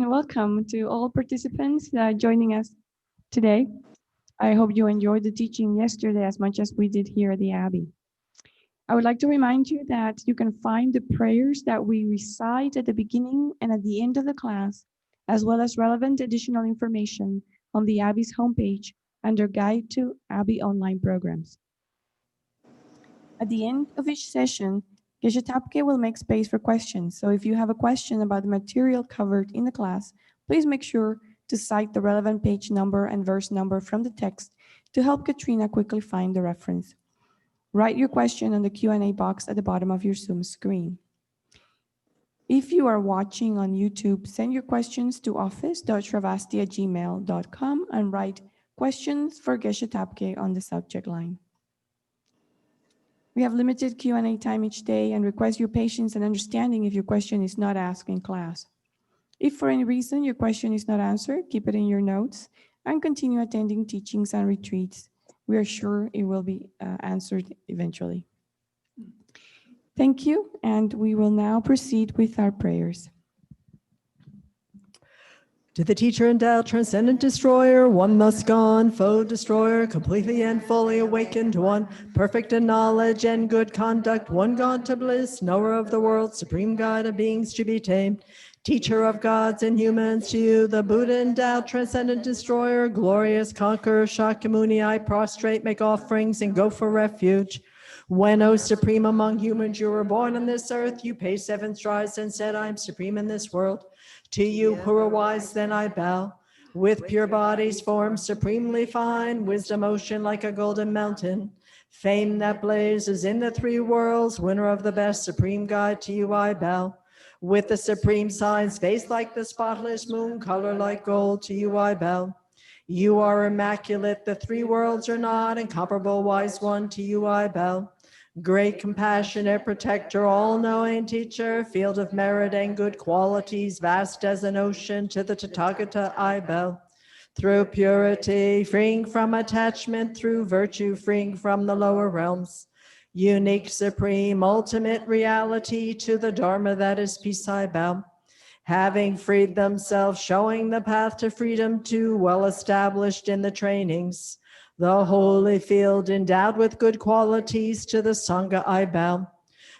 and welcome to all participants joining us today. I hope you enjoyed the teaching yesterday as much as we did here at the Abbey. I would like to remind you that you can find the prayers that we recite at the beginning and at the end of the class, as well as relevant additional information on the Abbey's homepage under Guide to Abbey Online Programs. At the end of each session, Geshe Thabkhe will make space for questions. So if you have a question about the material covered in the class, please make sure to cite the relevant page number and verse number from the text to help Katrina quickly find the reference. Write your question on the Q&A box at the bottom of your Zoom screen. If you are watching on YouTube, send your questions to office.sravasti@gmail.com and write questions for Geshe Thabkhe on the subject line. We have limited Q&A time each day and request your patience and understanding if your question is not asked in class. If for any reason your question is not answered, keep it in your notes and continue attending teachings and retreats. We are sure it will be answered eventually. Thank you, and we will now proceed with our prayers. To the teacher endowed, transcendent destroyer, one thus gone, foe destroyer, completely and fully awakened, one perfect in knowledge and good conduct, one God to bliss, knower of the world, supreme guide of beings to be tamed, teacher of gods and humans, to you, the Buddha endowed, transcendent destroyer, glorious conqueror, Shakyamuni, I prostrate, make offerings, and go for refuge. When, O supreme among humans, you were born on this earth, you paced 7 strides and said, I am supreme in this world. To you who are wise, then I bow, with pure bodies formed supremely fine, wisdom ocean like a golden mountain, fame that blazes in the 3 worlds, winner of the best, supreme guide, to you I bow. With the supreme signs, face like the spotless moon, color like gold, to you I bow. You are immaculate, the 3 worlds are not, incomparable wise one, to you I bow. Great compassionate protector, all-knowing teacher, field of merit and good qualities, vast as an ocean, to the Tathagata I bow. Through purity, freeing from attachment, through virtue, freeing from the lower realms. Unique, supreme, ultimate reality, to the Dharma that is peace I bow. Having freed themselves, showing the path to freedom, too well established in the trainings. The holy field endowed with good qualities, to the Sangha I bow.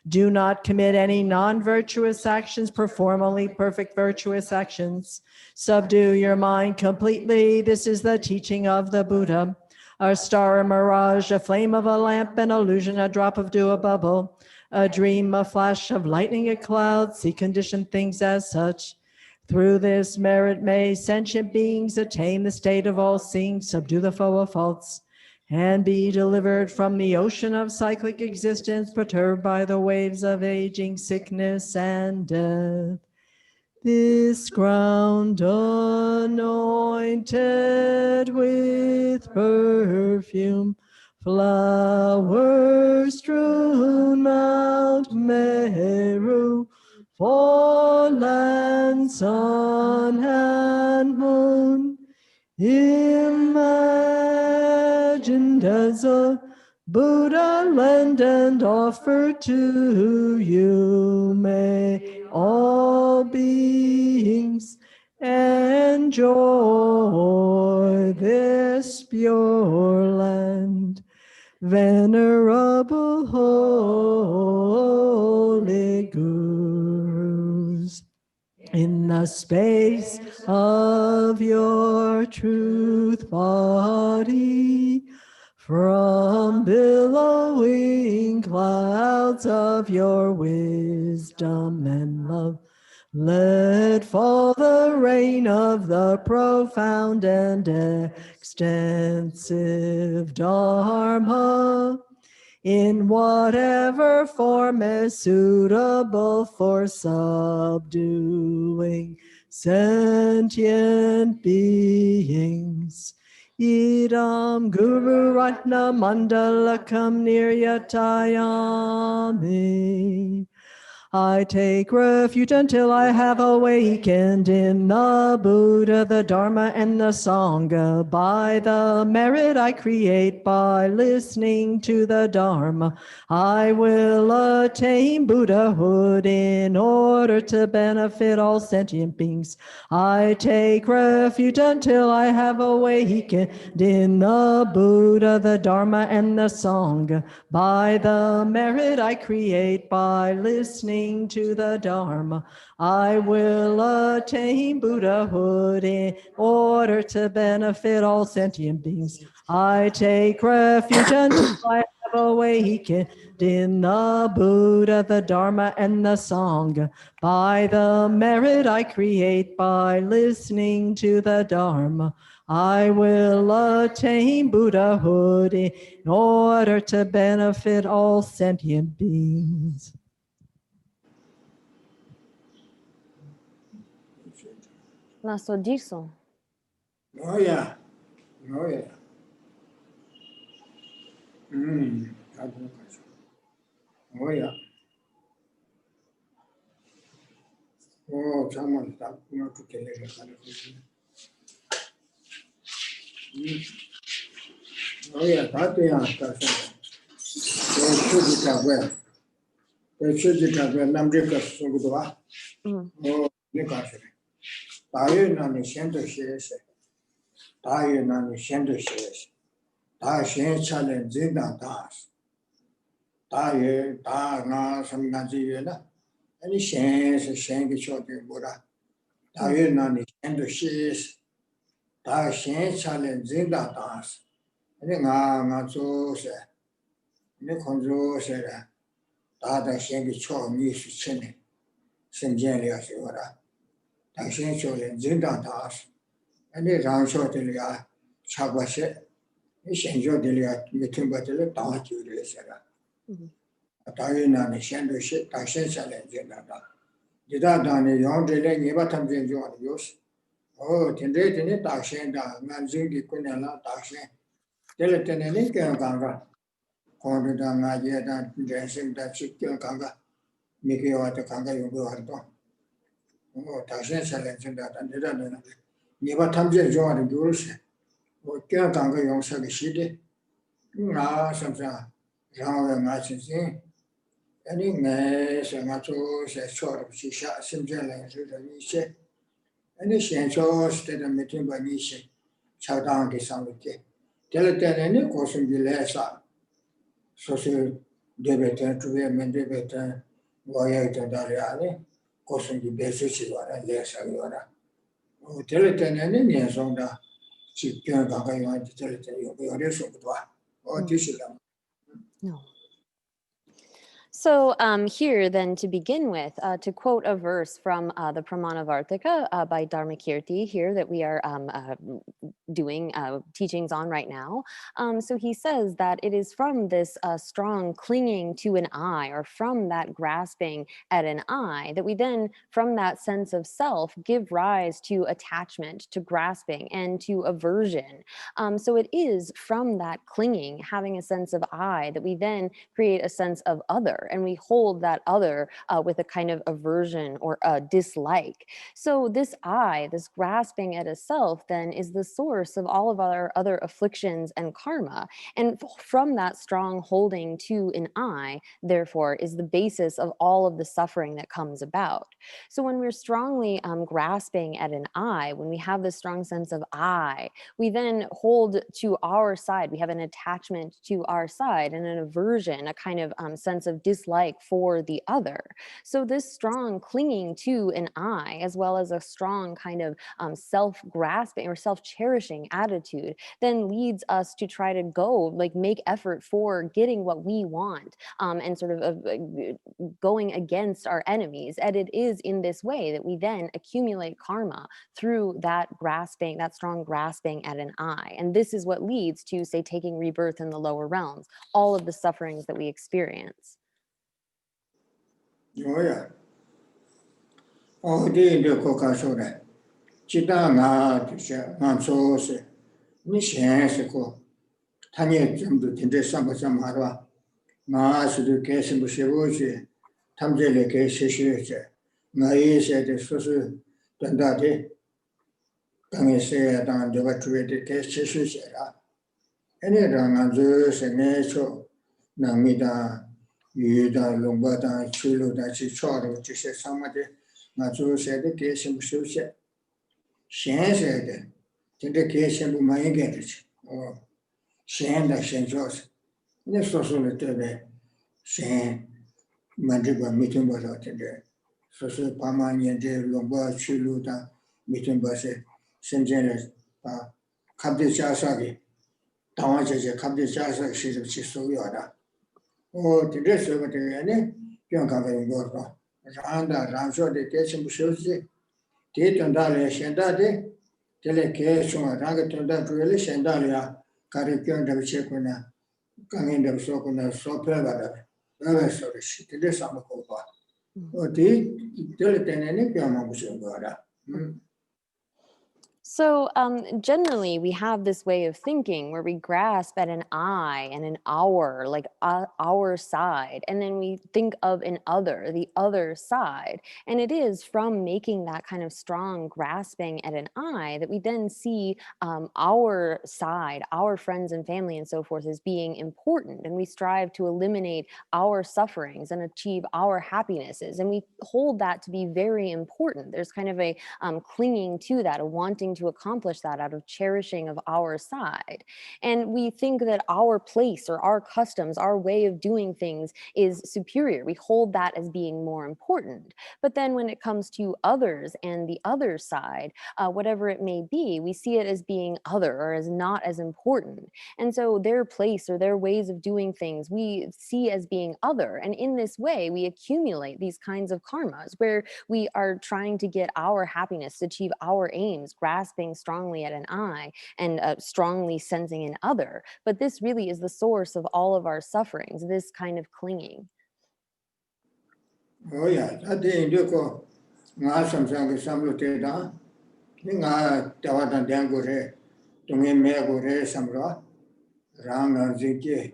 Do not commit any non-virtuous actions, perform only perfect virtuous actions. Subdue your mind completely, this is the teaching of the Buddha. A star, a mirage, a flame of a lamp, an illusion, a drop of dew, a bubble, a dream, a flash of lightning, a cloud, see conditioned things as such. Through this merit may sentient beings attain the state of all seeing, subdue the foe of faults, and be delivered from the ocean of cyclic existence, perturbed by the waves of aging, sickness, and death. This ground anointed with perfume, flowers strewn Mount Meru, for land, sun, and moon, imagined as a Buddha lend and offer to you, may all beings enjoy this pure land. Venerable holy gurus, in the space of your truth body, from billowing clouds of your wisdom and love, let fall the rain of the profound and extensive Dharma, in whatever form is suitable for subduing sentient beings. Idam Guru Ratna Mandalakam Niryatayami. I take refuge until I have awakened in the Buddha, the Dharma, and the Sangha. By the merit I create by listening to the Dharma, I will attain Buddhahood in order to benefit all sentient beings. I take refuge until I have awakened in the Buddha, the Dharma, and the Sangha. By the merit I create by listening to the Dharma, I will attain Buddhahood in order to benefit all sentient beings. I take refuge until I have awakened in the Buddha, the Dharma, and the Sangha. By the merit I create by listening to the Dharma, I will attain Buddhahood in order to benefit all sentient beings. Naso diso. Oh yeah. Oh yeah. Oh yeah. Oh, someone stop not to tell it. Oh yeah, that any chance, shank shot in Buddha. Tayo nani shendo shis. Ta shen challenge zinda dance. Any nga so se. Any control se. Ta da shen cho mi su chene. Shen jen lia se ora. Ta shen cho len zinda dance. Any rang shot in ya chagwa se. Any shen jo de lia mitumba de la da ju de se ra. Tayo nani shendo shit. Ta shen challenge zinda dance. Jida dani yong de le niba tam jen jo yos. Oh, tende tene dakshen da nganjing ki kunya la dakshen. Tele tene ne kya kanga. Kondo da ngaje da dancing da chik kya kanga. Miki wa ta kanga yogo wa to. Oh, dakshen challenge da da nida nida. Niba tamje jo wa de gyurse. Oh, kya kanga yong sa ki shide. Nga samsa rangwa nga chinsin. Ani nga se nga cho se chor chi sha simje la su da ni se. Any shencho state of meeting by Nishi, Chowdown ki Samite. Teleten any question be lessa. Social debater to be a mendebater, Goya to Dariani, question the basis and less Ayora. Teleten any nears on the Chicken Ganga to Teleten, you'll be a reason or Tishilam. No. So here then to begin with, to quote a verse from the Pramanavarttika by Dharmakirti here that we are doing teachings on right now. So he says that it is from this strong clinging to an I, or from that grasping at an I, that we then from that sense of self give rise to attachment, to grasping, and to aversion. So it is from that clinging, having a sense of I, that we then create a sense of other, and we hold that other with a kind of aversion or a dislike. So this I, this grasping at a self, then is the source of all of our other afflictions and karma. And from that strong holding to an I, therefore, is the basis of all of the suffering that comes about. So when we're strongly grasping at an I, when we have this strong sense of I, we then hold to our side. We have an attachment to our side and an aversion, a kind of sense of dislike for the other. So this strong clinging to an I, as well as a strong kind of self-grasping or self-cherishing attitude, then leads us to try to make effort for getting what we want, and sort of going against our enemies. And it is in this way that we then accumulate karma through that grasping, that strong grasping at an I. And this is what leads to, say, taking rebirth in the lower realms, all of the sufferings that we experience. Oh yeah. Oh, the Coca Soda. Chitanga to share, I'm so say. Nishansico. Tanya Jumbo Tinde Samba Samara. Ma should do case in Bushevoshi. Tamjele Geshe Yeshe Thabkhe Susu Dandade Kange Se Dan Joba Tuete Geshe Yeshe Any Rangazu Senecho Namida Yuda Lumbada Chulu that she chord which is somebody Nazu said the case in Sushe. Shen said the case in Bumayanget or Shen the Shen Jos. This also the Shen Mandriba meeting was out there. So Paman de Lumba Chuluda meeting was Shenjenes Kabdi Chasagi. Tawaja Kabdi Chasa she's a Chisoyada. Oh, the rest of the young covering work. Randa, Ramsho, the Keshem Shusi, Tit and Dalia Shendade, Telecation, Rangatunda, really Shendalia, Karipion of Chekuna, coming of Sokuna, Sopeva, very sorry, she did some copa. Oh, the Teletan and Nipiamusha. So generally, we have this way of thinking where we grasp at an I and an our, like our side, and then we think of an other, the other side. And it is from making that kind of strong grasping at an I that we then see our side, our friends and family and so forth as being important. And we strive to eliminate our sufferings and achieve our happinesses. And we hold that to be very important. There's kind of a clinging to that, a wanting to accomplish that out of cherishing of our side. And we think that our place or our customs, our way of doing things is superior. We hold that as being more important. But then when it comes to others and the other side, whatever it may be, we see it as being other or as not as important. And so their place or their ways of doing things, we see as being other. And in this way, we accumulate these kinds of karmas where we are trying to get our happiness, to achieve our aims, grasping strongly at an I and strongly sensing an other. But this really is the source of all of our sufferings, this kind of clinging. Oh, yeah, I think you go. Samsara Samluteda, Ninga Tawatan Dangure, Tungi Megure Samra, Ranga Ziki,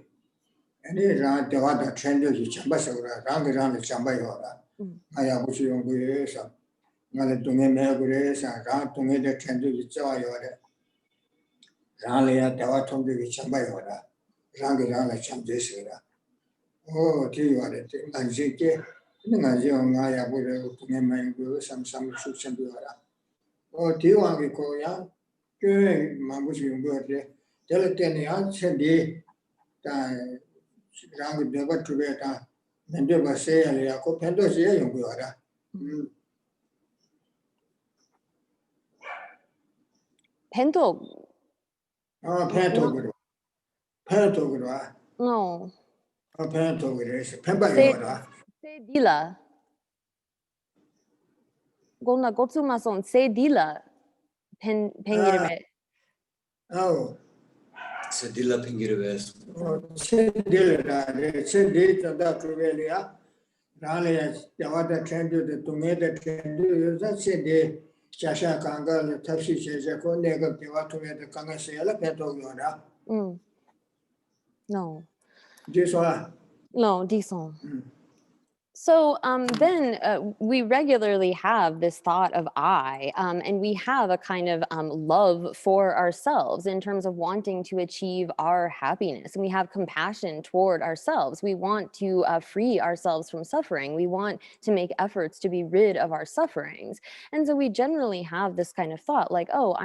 any Ran Tawata Trendu Chambasura, Rangaran Chambayora, Ayabushi Yunguresa, Nalatungi Megures, and Ran Tungi the Trendu Chawayora, Ranlia Tawatum de Chambayora, Rangarana Chamdesira. Oh, Tiwara, and Ziki. Ningazionga would remember some Shambiora. Oh, Tiwangi Koya, Mamusi birthday, Teletania, Sendi, Rang never to beta, and they were saying, Yaco Pendos, Yungura. Pento. Oh, Pantogro. Pantogro. No. Oh, Pantogro, Pembayora. Se dila. Gona gotsuma son se dila. Pengirebe. Oh. Sedilla Pingiribes. Sedilla, Sedilla, that Ruvelia, Ralia, the other trendu, the tomato trendu, that's it. Chasha Kanga, the Tashi Chesako, Nega, the Watu, the Kanga Sela, Petogora. No. This one. No, disons. So then we regularly have this thought of I, and we have a kind of love for ourselves in terms of wanting to achieve our happiness. And we have compassion toward ourselves. We want to free ourselves from suffering. We want to make efforts to be rid of our sufferings. And so we generally have this kind of thought like, oh,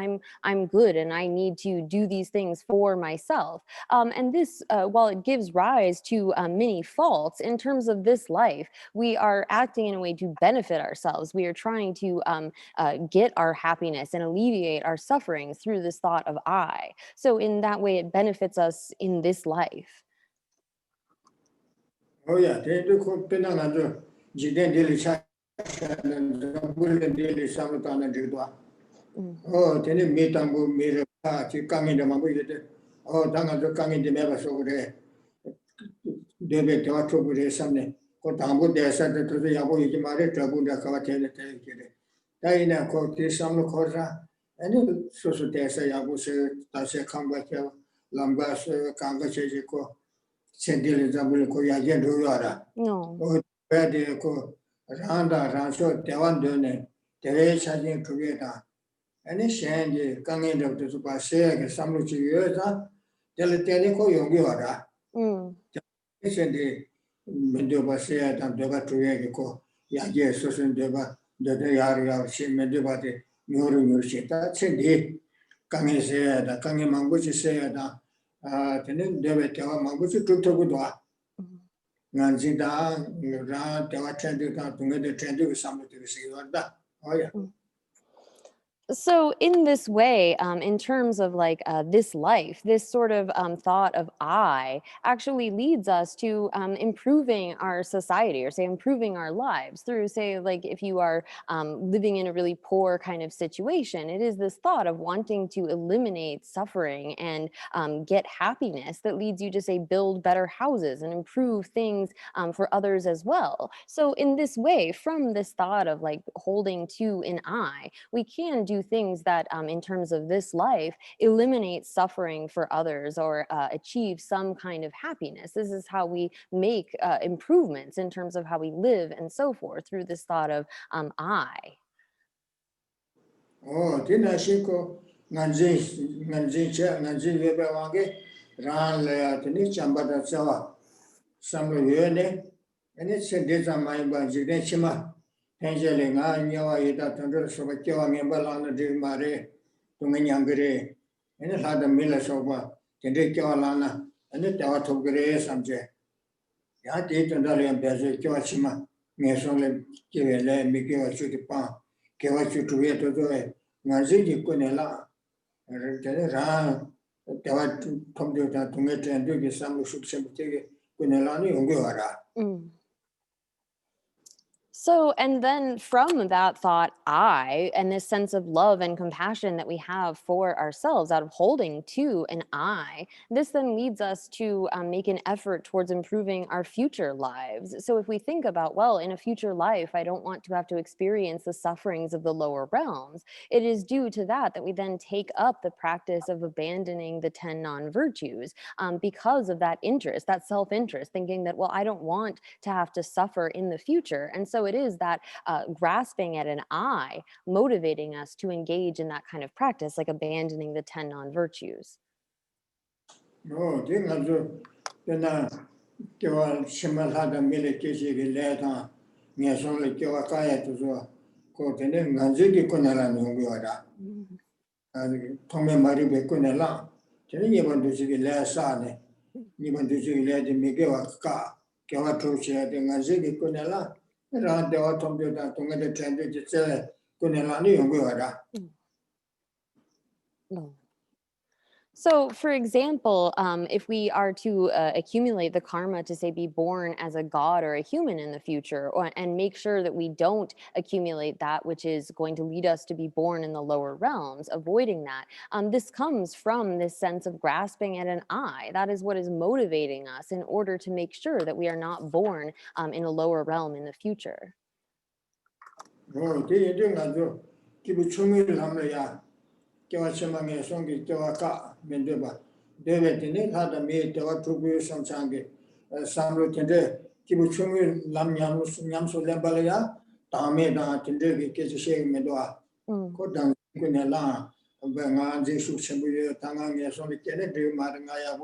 I'm good and I need to do these things for myself. And this, while it gives rise to many faults in terms of this life, we are acting in a way to benefit ourselves. We are trying to get our happiness and alleviate our suffering through this thought of I. So in that way, it benefits us in this life. Oh yeah, they do Penanando, Jiden Dili Chat, Bullet Dili Samatana Didua. Oh, then you meet and go meet a party coming the Mabuit. Oh, Danga coming the members over there. David Dotto with something. Tambu said to the Yabu Yamari, Tabunda Kavatele. Diana called this some cosa, and so Desa Yabu said, Tasha Kambaka, Lambas, Kanga Cheko, Sendil Zambuko Yajan. No. where they go Randa Rancho Devan Dune, the Ray Chajin Together. Any shandy coming of the Super Seg, Samuchi Yosa, Teletelico Yongiora. Isn't the Mendoba said and Deva Tuyago, Yaja Susan Deva, the area of Shin Mendobati, Nuru that's indeed. Kangi said, the Kangi Manguchi said, Tenin Deva Teva Manguchi took to Gudwa. Nanzida, Ran, Teva Trendy, to Trendy with somebody to see what that. Oh, yeah. So in this way, in terms of like this life, this sort of thought of I actually leads us to improving our society, or say improving our lives through, say, like if you are living in a really poor kind of situation, it is this thought of wanting to eliminate suffering and get happiness that leads you to, say, build better houses and improve things for others as well. So in this way, from this thought of like holding to an I, we can do things that in terms of this life eliminate suffering for others, or achieve some kind of happiness. This is how we make improvements in terms of how we live and so forth, through this thought of I. Oh, didn't I shiko Nanzi Webewange, Ran Lea, the Nichambada Sawa, some Yene, and it's a desamai by Zideshima. Angeling, I knew I that under Sobakiwang and Balana de Mare, Tunganyangere, and it had a miller soba, Tendekawalana, and it out of Gray subject. Yati and Dalian Bezir Kiwachima, Mesonle, Kivele, Mikiwa Chukipa, Kiwachu to Vieto Doe, Naziji Kunela, Ran, Tavat Computer to meet and do some should sympathy Kunelani Unguara. So, and then from that thought, I, and this sense of love and compassion that we have for ourselves out of holding to an I, this then leads us to make an effort towards improving our future lives. So if we think about, well, in a future life, I don't want to have to experience the sufferings of the lower realms, it is due to that we then take up the practice of abandoning the 10 non-virtues because of that interest, that self-interest, thinking that, well, I don't want to have to suffer in the future. And so it is that grasping at an I motivating us to engage in that kind of practice, like abandoning the 10 non-virtues. No, then I do. Then I give a Shimalada military letter. Yes, only give a kaya to so. Go to them, Nanziki Kunalan Unguada. And Tommy Maribe Kunela. Then you want to see the last son. You want to see the Miguel car. Give a truce at the Nanziki Kunela. Around the autumn, you don't get the trend to say Kunelani Unguada. So, for example, if we are to accumulate the karma to, say, be born as a god or a human in the future, and make sure that we don't accumulate that which is going to lead us to be born in the lower realms, avoiding that, this comes from this sense of grasping at an I. That is what is motivating us in order to make sure that we are not born in a lower realm in the future. Kiwachimang Songi Kiwaka, Mendeba, David in it had a maid, the Watubu Samsangi, Samro Tende, Kibuchumi, Lam Yamsu Lembalaya, Tameda, Tende, Geshe Medoa, Kodan Kunela, Bengan, Jesu Sembu, Tangang, Songi Kennedy, Marangaya,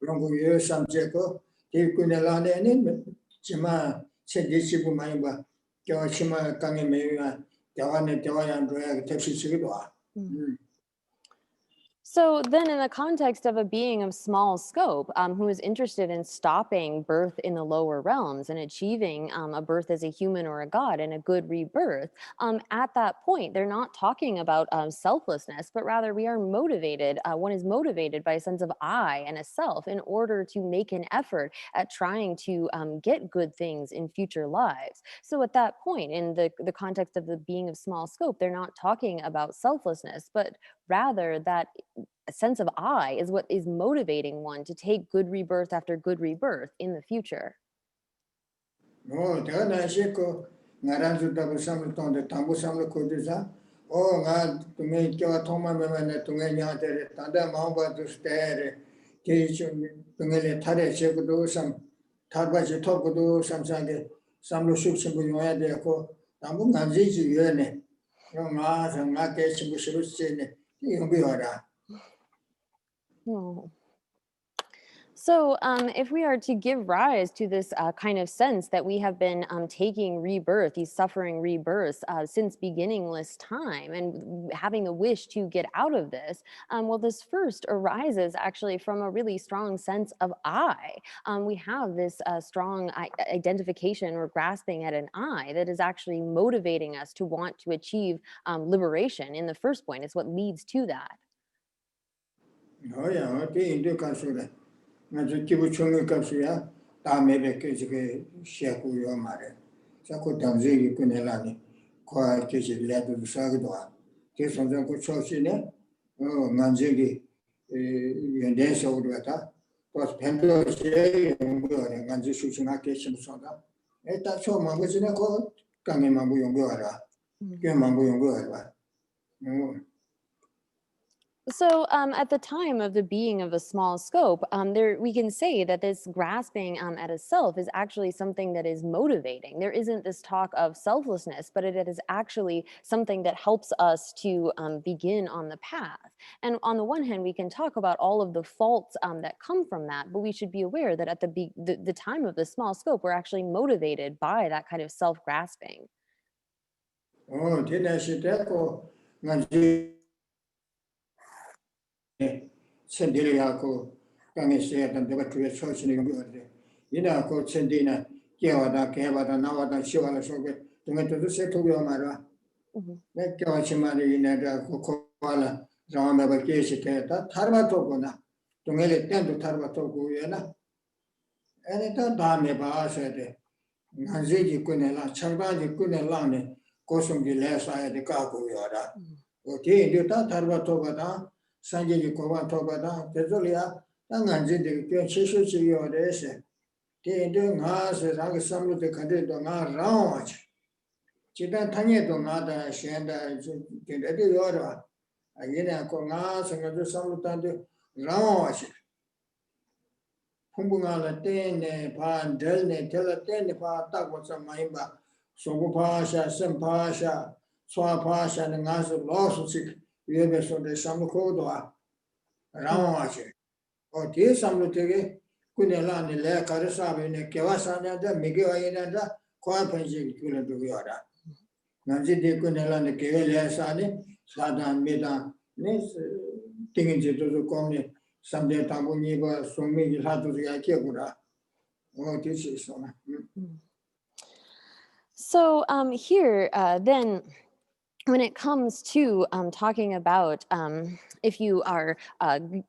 Rongu, Samjeko, Kunela, and Chima, said Jessibu Maimba, Kiwachima Kangame, Tawane, Tawayan, Texas. So then in the context of a being of small scope who is interested in stopping birth in the lower realms and achieving a birth as a human or a god and a good rebirth, at that point, they're not talking about selflessness, but rather we are motivated, one is motivated by a sense of I and a self in order to make an effort at trying to get good things in future lives. So at that point, in the context of the being of small scope, they're not talking about selflessness, but rather that a sense of I is what is motivating one to take good rebirth after good rebirth in the future. Oh, Shiko, Naranzu Dabu Samton, the Tambu Samla Kudisa, oh, God, to make your Toma Memana to Mania, Tanda Mamba to stare, teach Tungele Tare Shekudu, some Tabaji Tokudu, some Sange, Samlo Shukshimbu Yoyadeko, Tamu Nanzi Yene, Yomas and Nakeshimbu Shirusine, Yobiora. Oh. So if we are to give rise to this kind of sense that we have been taking rebirth, these suffering rebirths since beginningless time, and having the wish to get out of this, well, this first arises actually from a really strong sense of I. We have this strong identification or grasping at an I that is actually motivating us to want to achieve liberation in the first point. It's what leads to that. Oh, yeah, Kibu Chungu Kapsuya, Tamebe Shaku Yomare, Saku Tanzi Kunelani, Kwa Kishi Ledu Sagdwa, Kisan Kuchosine, Nanzigi, Yendes Odwata, was Pendo Shay, Nanzi Shuchunaki Soda. That's all Mangazina called Kamimabu Yongora, Kamabu Yongora. So at the time of the being of a small scope, we can say that this grasping at a self is actually something that is motivating. There isn't this talk of selflessness, but it is actually something that helps us to begin on the path. And on the one hand, we can talk about all of the faults that come from that, but we should be aware that at the time of the small scope, we're actually motivated by that kind of self-grasping. Oh, Sendiriako, Kamisha, and the Battery Church in the Inako, Sendina, Kiawada, Kavada, Nawada, Shivala, Soviet, to get to the Setu Mara. Make Kawachimani in a Koala, Rama Geshe, Tarbatogona, to get it 10 to Tarbatogu, and it a dame ba said, Naziji Kunela, Charbaji Kunelane, Kosum Gilesa, the Kaku Yara. Okay, you thought Tarbatogada. Sanjay Kovan Tobada, Tezolia, Nanganzi, the Shishu or the Ese. They do us as I some of the country do not round. Chitan Tanya do not shenda the order. Again, I call us and I do some of the round. Pumbunga Latene, Pan Delne, Telatene, Pa, Takwasa Maimba, Sogo Pasha, Sem Pasha, Swa Pasha, and Nasa lawsuit. We have so the Samukodoa. Ramache. Or tea some Lutege, Kunelani, Le Karasabi, Kevasana, Miguel, Quapanji, Kula to Yoda. Nancy de Kunelani, Kevelia Sani, Sadan Meda, thinking to come someday Tambuniba, Sumi, Hatu Yakura. Oh, this is one. So here, then, when it comes to talking about if you are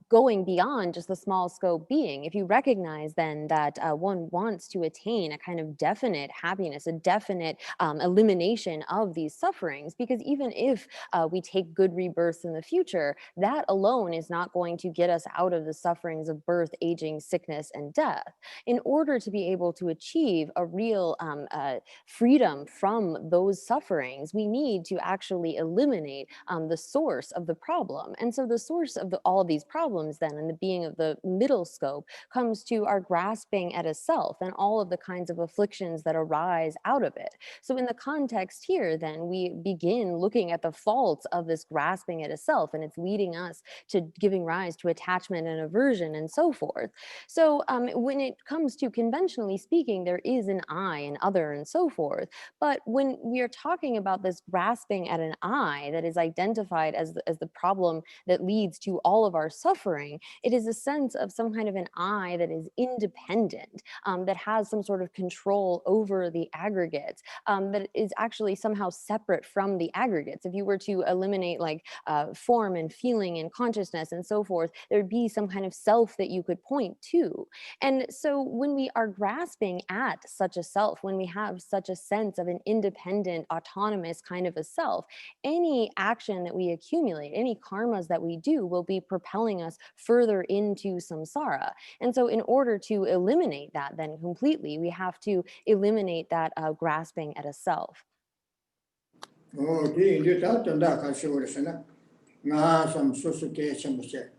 going beyond just the small scope being, if you recognize then that one wants to attain a kind of definite happiness, a definite elimination of these sufferings, because even if we take good rebirths in the future, that alone is not going to get us out of the sufferings of birth, aging, sickness, and death. In order to be able to achieve a real freedom from those sufferings, we need to actually eliminate the source of the problem. And so the source of all of these problems then, and the being of the middle scope, comes to our grasping at a self and all of the kinds of afflictions that arise out of it. So in the context here, then, we begin looking at the faults of this grasping at a self, and it's leading us to giving rise to attachment and aversion and so forth. So when it comes to conventionally speaking, there is an I, an other, and so forth. But when we are talking about this grasping at an I that is identified as the problem that leads to all of our suffering, it is a sense of some kind of an I that is independent, that has some sort of control over the aggregates, that is actually somehow separate from the aggregates. If you were to eliminate like form and feeling and consciousness and so forth, there would be some kind of self that you could point to. And so when we are grasping at such a self, when we have such a sense of an independent, autonomous kind of a self, any action that we accumulate, any karmas that we do will be propelling us further into samsara. And so in order to eliminate that then completely, we have to eliminate that grasping at a self. Oh, you thought and that I show us, some association with it.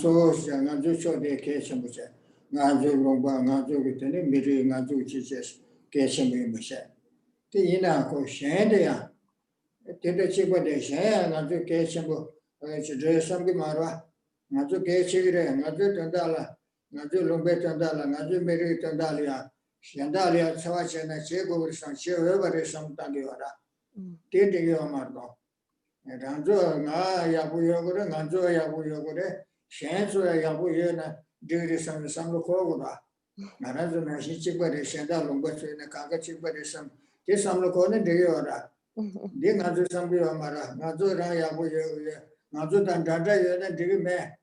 So, and I do show the occasion with it. Nazu Romba, Nazu with any meeting, Nazu teaches, Geshe Yeshe. The Ina go Shandia. Did the chip of the Shan, not to Geshe, some Mara, not to Geshe, not to Tandala, not to Lumbetandala, not to Mary Tandalia, Shandalia, Savach and Chego, some Chever, some Tandiora. Did you, Margo? And Anzo, Yabu Yogore, Anzo Yabu Yogore, Shanzo Yabu Yena, did some Kogoda. Narazu na shi chikwa de shenda lungpa chui na kaka chikwa de sam ke samlo kone de yora de ngazu sambi amara ngazu ra yabu ye ngazu dan danda ye na de me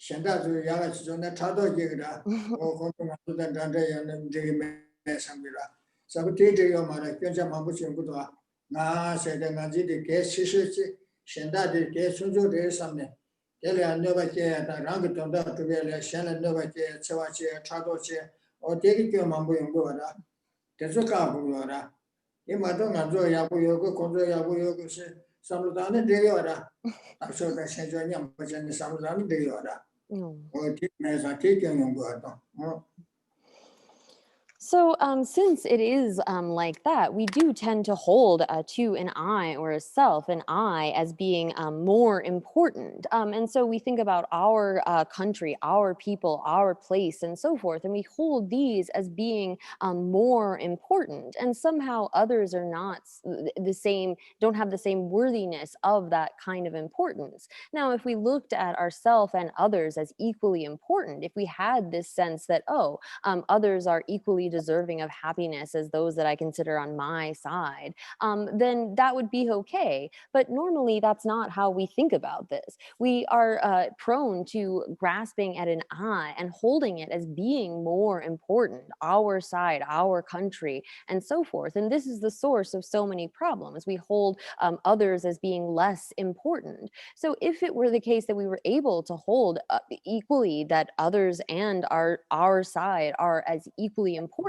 shenda zu yaga chu na thado ye ra o kon ngazu dan danda ye na de me sambi ra sab te de yo mara kya ja mambu chen bu do na se de ngaji de ke shi shi chi shenda de ke sunjo de samne Delia never care that Rang Tonda to be a Shannon never care, Chavache, Chadoche, or take it your mambo and go. Tezuka Buyora. Imadon Joy Yabu Yogo, Kondo Yabu Yogo, Samudana de Yora. I'm sure that Sanjaniam was in the Samudana de Yora. Or take me as I take you go. So since it is like that, we do tend to hold to an I or a self, an I, as being more important. And so we think about our country, our people, our place, and so forth, and we hold these as being more important. And somehow others are not the same, don't have the same worthiness of that kind of importance. Now, if we looked at ourself and others as equally important, if we had this sense that, oh, others are equally deserving of happiness as those that I consider on my side, then that would be okay. But normally that's not how we think about this. We are prone to grasping at an I and holding it as being more important, our side, our country, and so forth. And this is the source of so many problems. We hold others as being less important. So if it were the case that we were able to hold equally that others and our side are as equally important,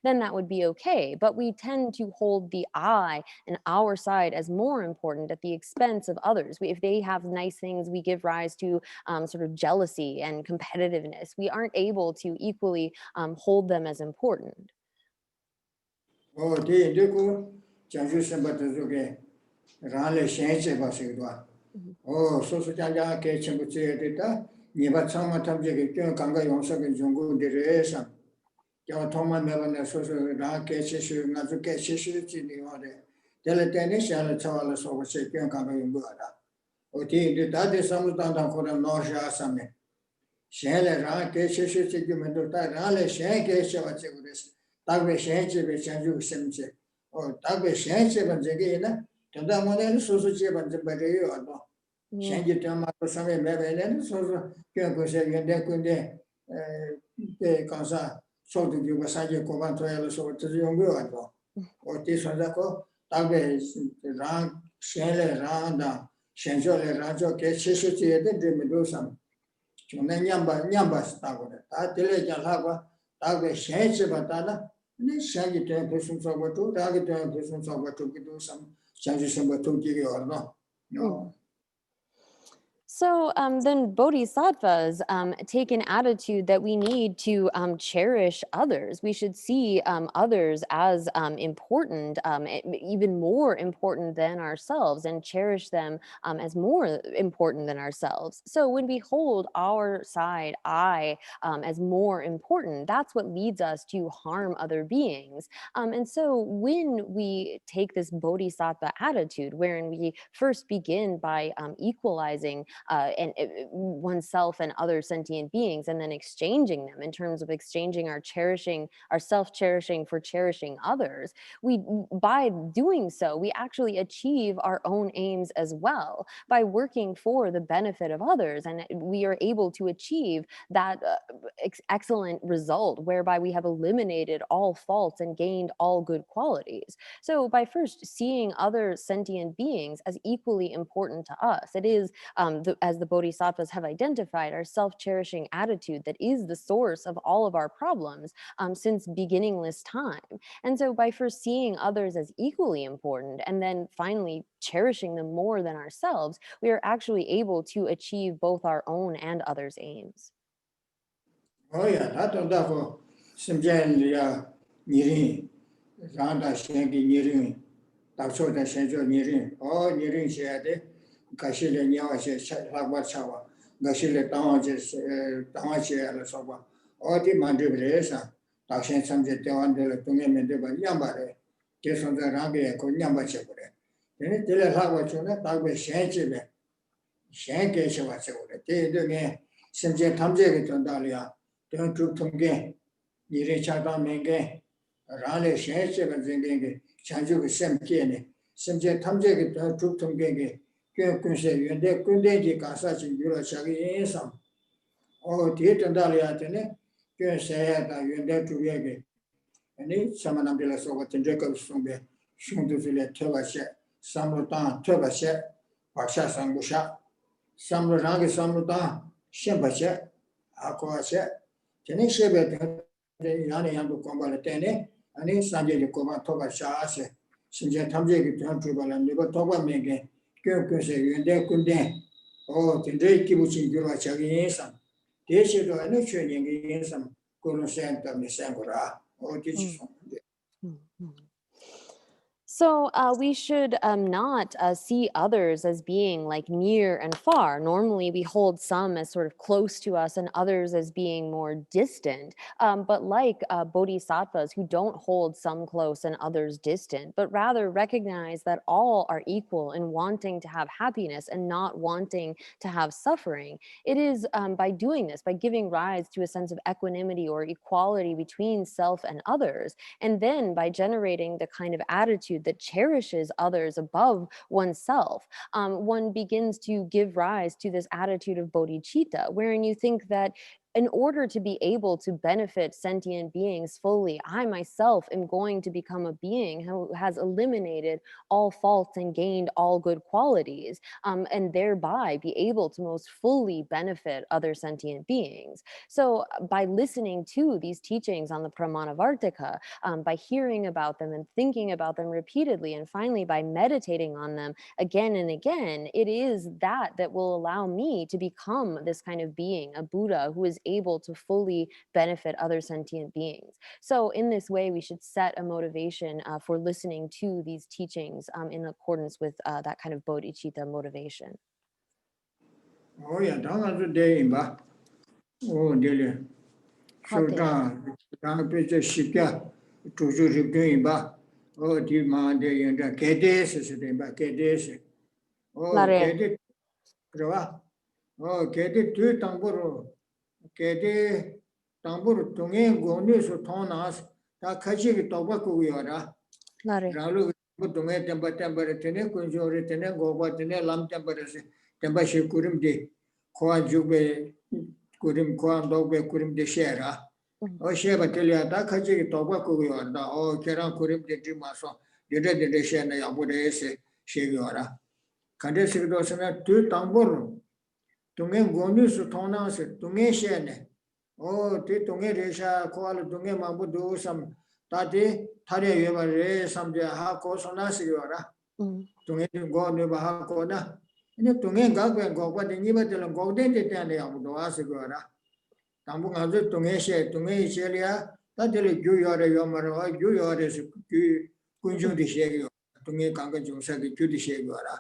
then that would be okay. But we tend to hold the I and our side as more important at the expense of others. If they have nice things, we give rise to sort of jealousy and competitiveness. We aren't able to equally hold them as important. Oh, the Janju Sambatuke, Rale Shanche Basigua. Oh, so Janja Kachimbuchi data, Niba Chama Tamjik, Kanga Yonsa and Jungu Diresa. Your Toma Melana Social Geshe Yeshe Nazu Geshe Yeshe Niwade. Deletanish and the Chawalas over Shakin Kanga Yumbuada. Oti did that is some down for the Norsha Same. Shale Ran Geshe Yeshe Mendoza, Rale Shan Geshe Vacheguris, Tagwe Shanche Vichanju Semche, or Tagwe Shanche Vanjagina, Tandamon Sosuche Vanjabade or no. Shanji Tamato Same Meven, so Kyokushe and Dekunde, Kansa. So the Yugoslavian Comantoyal so to the Yungu or this one Tabe Rang, Shele Randa, Shenjole Ranjo, Geshe the Medusam. Nyamba Stagore, Tatile Jalava, Tabe Shenche Batana, and then Shangi 10 persons over 2, target 10 persons over to do some changes over 2 gig or no. No. So then bodhisattvas take an attitude that we need to cherish others. We should see others as important, even more important than ourselves, and cherish them as more important than ourselves. So when we hold our side, I, as more important, that's what leads us to harm other beings. And so when we take this bodhisattva attitude, wherein we first begin by equalizing oneself and other sentient beings, and then exchanging them in terms of exchanging our self-cherishing for cherishing others, by doing so, we actually achieve our own aims as well by working for the benefit of others, and we are able to achieve that excellent result whereby we have eliminated all faults and gained all good qualities. So by first seeing other sentient beings as equally important to us, it is as the bodhisattvas have identified, our self-cherishing attitude that is the source of all of our problems since beginningless time. And so by first seeing others as equally important and then finally cherishing them more than ourselves, we are actually able to achieve both our own and others' aims. Oh yeah, that on that for some Nirin. Randa Shangi Nirin, Tapso da Shanjo Nirin, or Nirin Shade, Kashile Nyawashi, Lagwachawa, Gashile Tamachi Alasoba, or the Mandibresa, Takshan Samjet Tewandela Tungamendeba Yambare, Jason the Rangi, Kunyamba Chepure. Then it tell Lagwachuna, Tagwe Shanchibe, Shanke Shavachore, Tedenge, Simjet Tamjek Tondalia, don't troop Tunge, Nirin Chadam Menge. Rale Shanship and Zinging, Chanju Sem Kiene, Simjet Tamjek, Troop Tumgenge, Kunse, and the Kundeji Kasachi, Yura Shagi in some. Oh, Tietandalia, Kunse, Yunda to Yegi, and it Samanam de la Sova Tendreka Sumbe, Shundufile Tevashe, Samutan Tevashe, Pasha Sangusha, Samurangi Samutan, Shembashe, Aquashe, Tenishebet, Yani Yandu Kombalatene. Ani Sanjay Koma Toba Shase, Sinja Tamjek Tribal and Liver Toba Mege, Kurkuse, Yunde Kunde, oh, Tindre Kibuchi Gura Chaginsam. Deshe to any training in some Kurusenta Misangura, or teach. So we should not see others as being like near and far. Normally we hold some as sort of close to us and others as being more distant. But like bodhisattvas who don't hold some close and others distant, but rather recognize that all are equal in wanting to have happiness and not wanting to have suffering. It is by doing this, by giving rise to a sense of equanimity or equality between self and others, and then by generating the kind of attitude that cherishes others above oneself, one begins to give rise to this attitude of bodhichitta, wherein you think that in order to be able to benefit sentient beings fully, I myself am going to become a being who has eliminated all faults and gained all good qualities, and thereby be able to most fully benefit other sentient beings. So by listening to these teachings on the Pramanavarttika, by hearing about them and thinking about them repeatedly, and finally by meditating on them again and again, it is that will allow me to become this kind of being, a Buddha who is able to fully benefit other sentient beings. So in this way, we should set a motivation for listening to these teachings in accordance with that kind of bodhicitta motivation. Oh, yeah, don't day in ba. Oh, dear. So, down picture Shika, to Juju ba. Oh, demand day and the Kedes is the Kedes. Oh, get it. Oh, get it to Tamburo. Get it. Tambur Tunge Goni so Tonas, Takachi Tobacco Yara. Ralu Tunge Temper Tene, Kunjori Tene, Gobatene, Lam Temperance, Tembashi Kurim de Koa Jube, Kurim Koan Dogbe Kurim de Shera. Oh, Sheba Telia, Takachi Tobacco Yara, oh, Keran Kurim de Jimaso, the Red de Shena Yabudese, Shegara. Kandesina tu tambur tunge gonus tonas tunge shene oh ti tunge resha koal tunge mabu do sam tati thare yeba re samja ha ko sona sigora tunge go ne ba ko na ne tunge gagwe go ba de ni ba de go de de tan ya do asigora tambu ngazu tunge she lia ta de ju yore yomaro ju yore su kunju di she tunge kanga ju sa de ju di she gora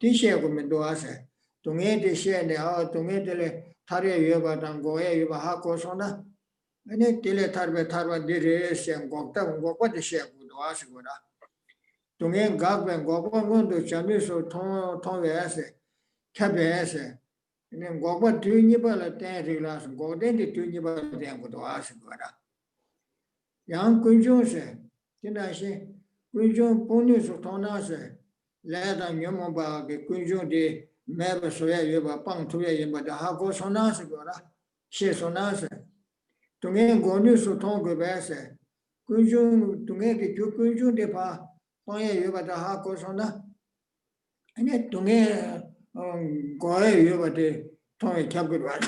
Tisha Gumendoase, Tunge de Shene, Tunge de Taria Yuba, Dangoe, Yuba Hakosona, and it Tile Tarva de Res and Gokta, what the share would ask Goda. Tunge Gagban Gokon to Chamiso Tongue, Cabe, and then Goba Tunibal, 10 relas, and go then the Tunibal, then would ask Goda. Young Kunjose, Tinashi, Kunjon Punis of Tonase. Lada Yamaba, the Kunjun de Maba Soya Yuba Pang Tuya, but the Hago Sonas Gora, She Sonas. Tunge Gonu Sutong Besse, Kunjun Tunge, two Kunjun de Pa, Paya Yuba the Hago Sona, and yet Tunge Goe Yuba de Tongue Capital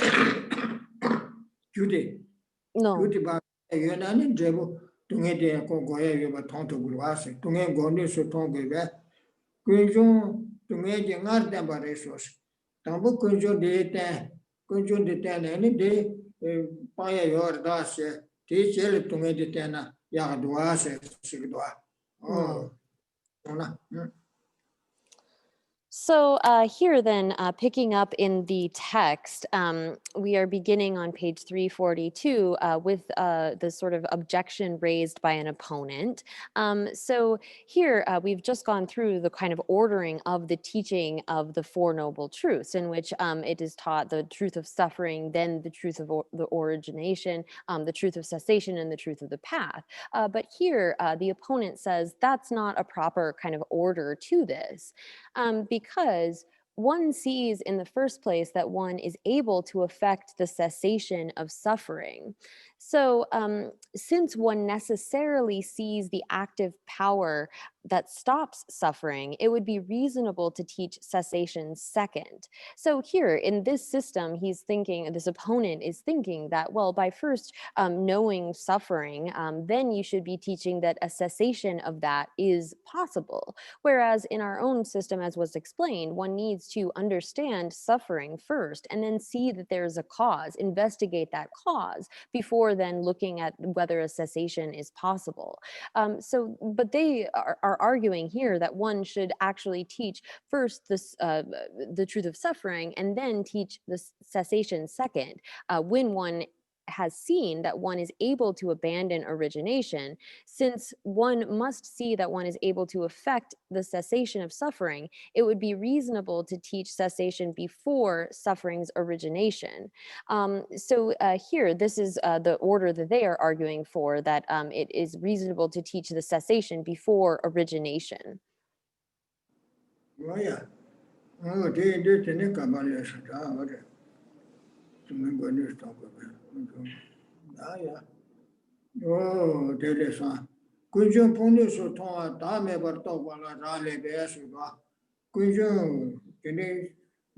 Judy. No. Judy Ba Yunan Jebu, Tunge de Goe Yuba Tonto Gulasi, Tunge Gonu Sutong Besse. Kunjun tunge jengar temba resource. Tambu kunjun de ten any day paya yor das te chel tunge de tena Yagadua se Sigdua. Oh, So here then, picking up in the text, we are beginning on page 342 with the sort of objection raised by an opponent. So here we've just gone through the kind of ordering of the teaching of the Four Noble Truths, in which it is taught the truth of suffering, then the truth of the origination, the truth of cessation, and the truth of the path. But here the opponent says that's not a proper kind of order to this. Because one sees in the first place that one is able to affect the cessation of suffering. So since one necessarily sees the active power that stops suffering, it would be reasonable to teach cessation second. So here in this system, he's thinking, this opponent is thinking that, well, by first knowing suffering, then you should be teaching that a cessation of that is possible. Whereas in our own system, as was explained, one needs to understand suffering first and then see that there's a cause, investigate that cause before then looking at whether a cessation is possible. But they are arguing here that one should actually teach first this, the truth of suffering and then teach the cessation second, when one has seen that one is able to abandon origination. Since one must see that one is able to affect the cessation of suffering, it would be reasonable to teach cessation before suffering's origination. So here, this is the order that they are arguing for, that it is reasonable to teach the cessation before origination. Oh, yeah. Oh, they did the Nikamali. Oh, there is one. Kunjun Punisu Tonga, Dame Bartopala, Rale Beasuba. Kunjun,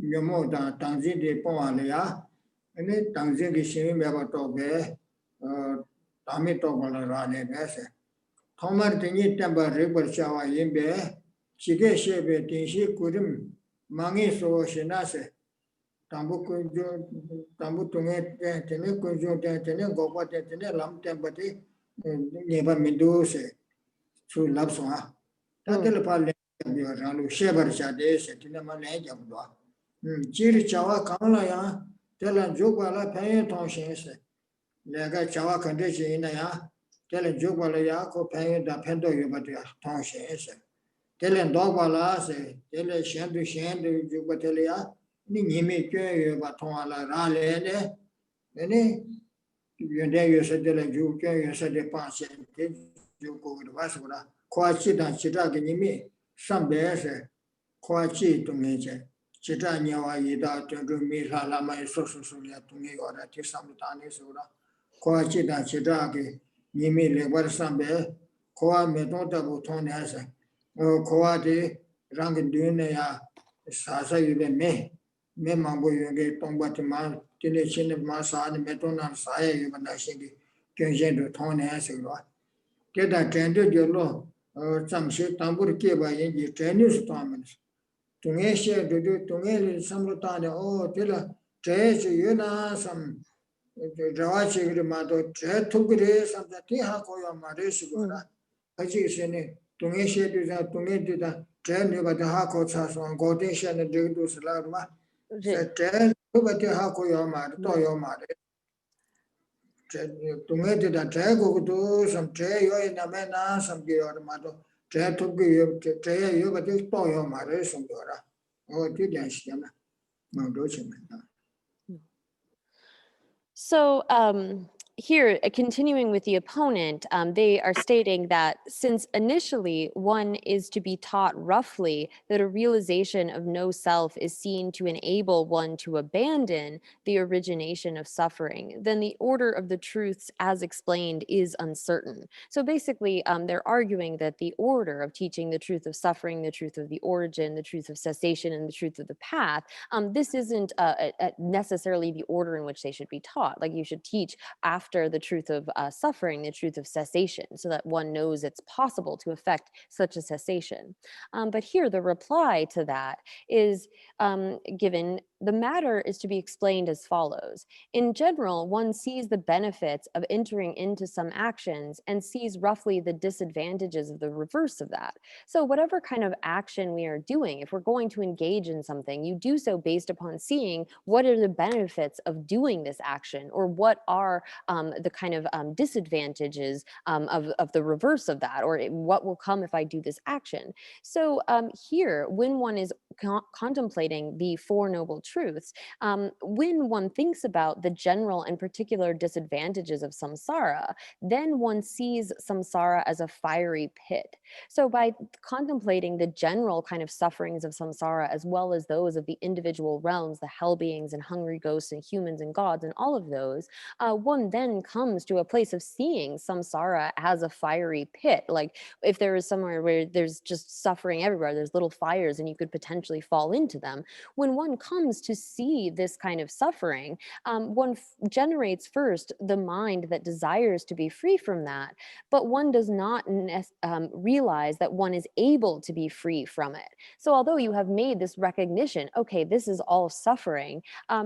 Yamoda, Tanzi de Poalia, and then Tanzi de Shim Batobe, Dame Topala Rale Besse. Tomar Tini Temba River Shawa Yimbe, Chige Shebe, Tinshi Kurim, Mangi So Shinase. Tambu tunge tene kunju tene gopa tene lam tempati neba mindu se su lapswa. Tatel pale biwa ralu shebar shade se tene ma le jamdwa. Chiri chawa kamla ya tela jogwa la panye tongshin se. Lega chawa kande che ina ya tela jogwa la ya ko panye da pendo yobati tongshin se. Tela ndogwa la se tela shendu jogwa tele ya Nimi Kyo Batonala Rale, any you said the Juke, you said the Pansin, Juko Vasura, Quachi and Chitaganimi, some bears, Quachi to nature, Chitanya Ida to do me Lama social to me or at some Tanisura, Quachi and Chitagi, Nimi Levar some bear, Koa Metota Buton has a Coati Rangandunea, Sasa even me. Me mambo yoge tongba tima tine chine ma sa ne metona sa ye ba na shin gi kyen jen do thon ne se lo ke da ten de jo lo cham she tambur ke ba yin ji tennis to amen tunge she do do tunge le sam lo ta ne o te la te che ye na sam jawa che gi ma do te thu gi re sam ta ti ha ko yo ma re shi go ra a ji she ne tunge she do da tunge de da te ne ba da ha ko cha so go de she ne de do sa la ma Tell nobody how go your mother, to your mother. To me, did a tag go do some tray in a man, some gear or mother. Try to give tray you, but it's to your mother, some dora. Oh, did I see him? No, do you? So here, continuing with the opponent, they are stating that since initially one is to be taught roughly that a realization of no self is seen to enable one to abandon the origination of suffering, then the order of the truths as explained is uncertain. So basically, they're arguing that the order of teaching the truth of suffering, the truth of the origin, the truth of cessation, and the truth of the path, this isn't necessarily the order in which they should be taught. Like you should teach after the truth of suffering, the truth of cessation, so that one knows it's possible to effect such a cessation. But here the reply to that is given The matter is to be explained as follows. In general, one sees the benefits of entering into some actions and sees roughly the disadvantages of the reverse of that. So whatever kind of action we are doing, if we're going to engage in something, you do so based upon seeing what are the benefits of doing this action, or what are the kind of disadvantages of the reverse of that, or what will come if I do this action. So here, when one is contemplating the Four Noble Truths, when one thinks about the general and particular disadvantages of samsara, then one sees samsara as a fiery pit. So by contemplating the general kind of sufferings of samsara, as well as those of the individual realms, the hell beings and hungry ghosts and humans and gods and all of those, one then comes to a place of seeing samsara as a fiery pit. Like if there is somewhere where there's just suffering everywhere, there's little fires and you could potentially fall into them. When one comes to see this kind of suffering, one generates first the mind that desires to be free from that, but one does not realize that one is able to be free from it. So although you have made this recognition, okay, this is all suffering,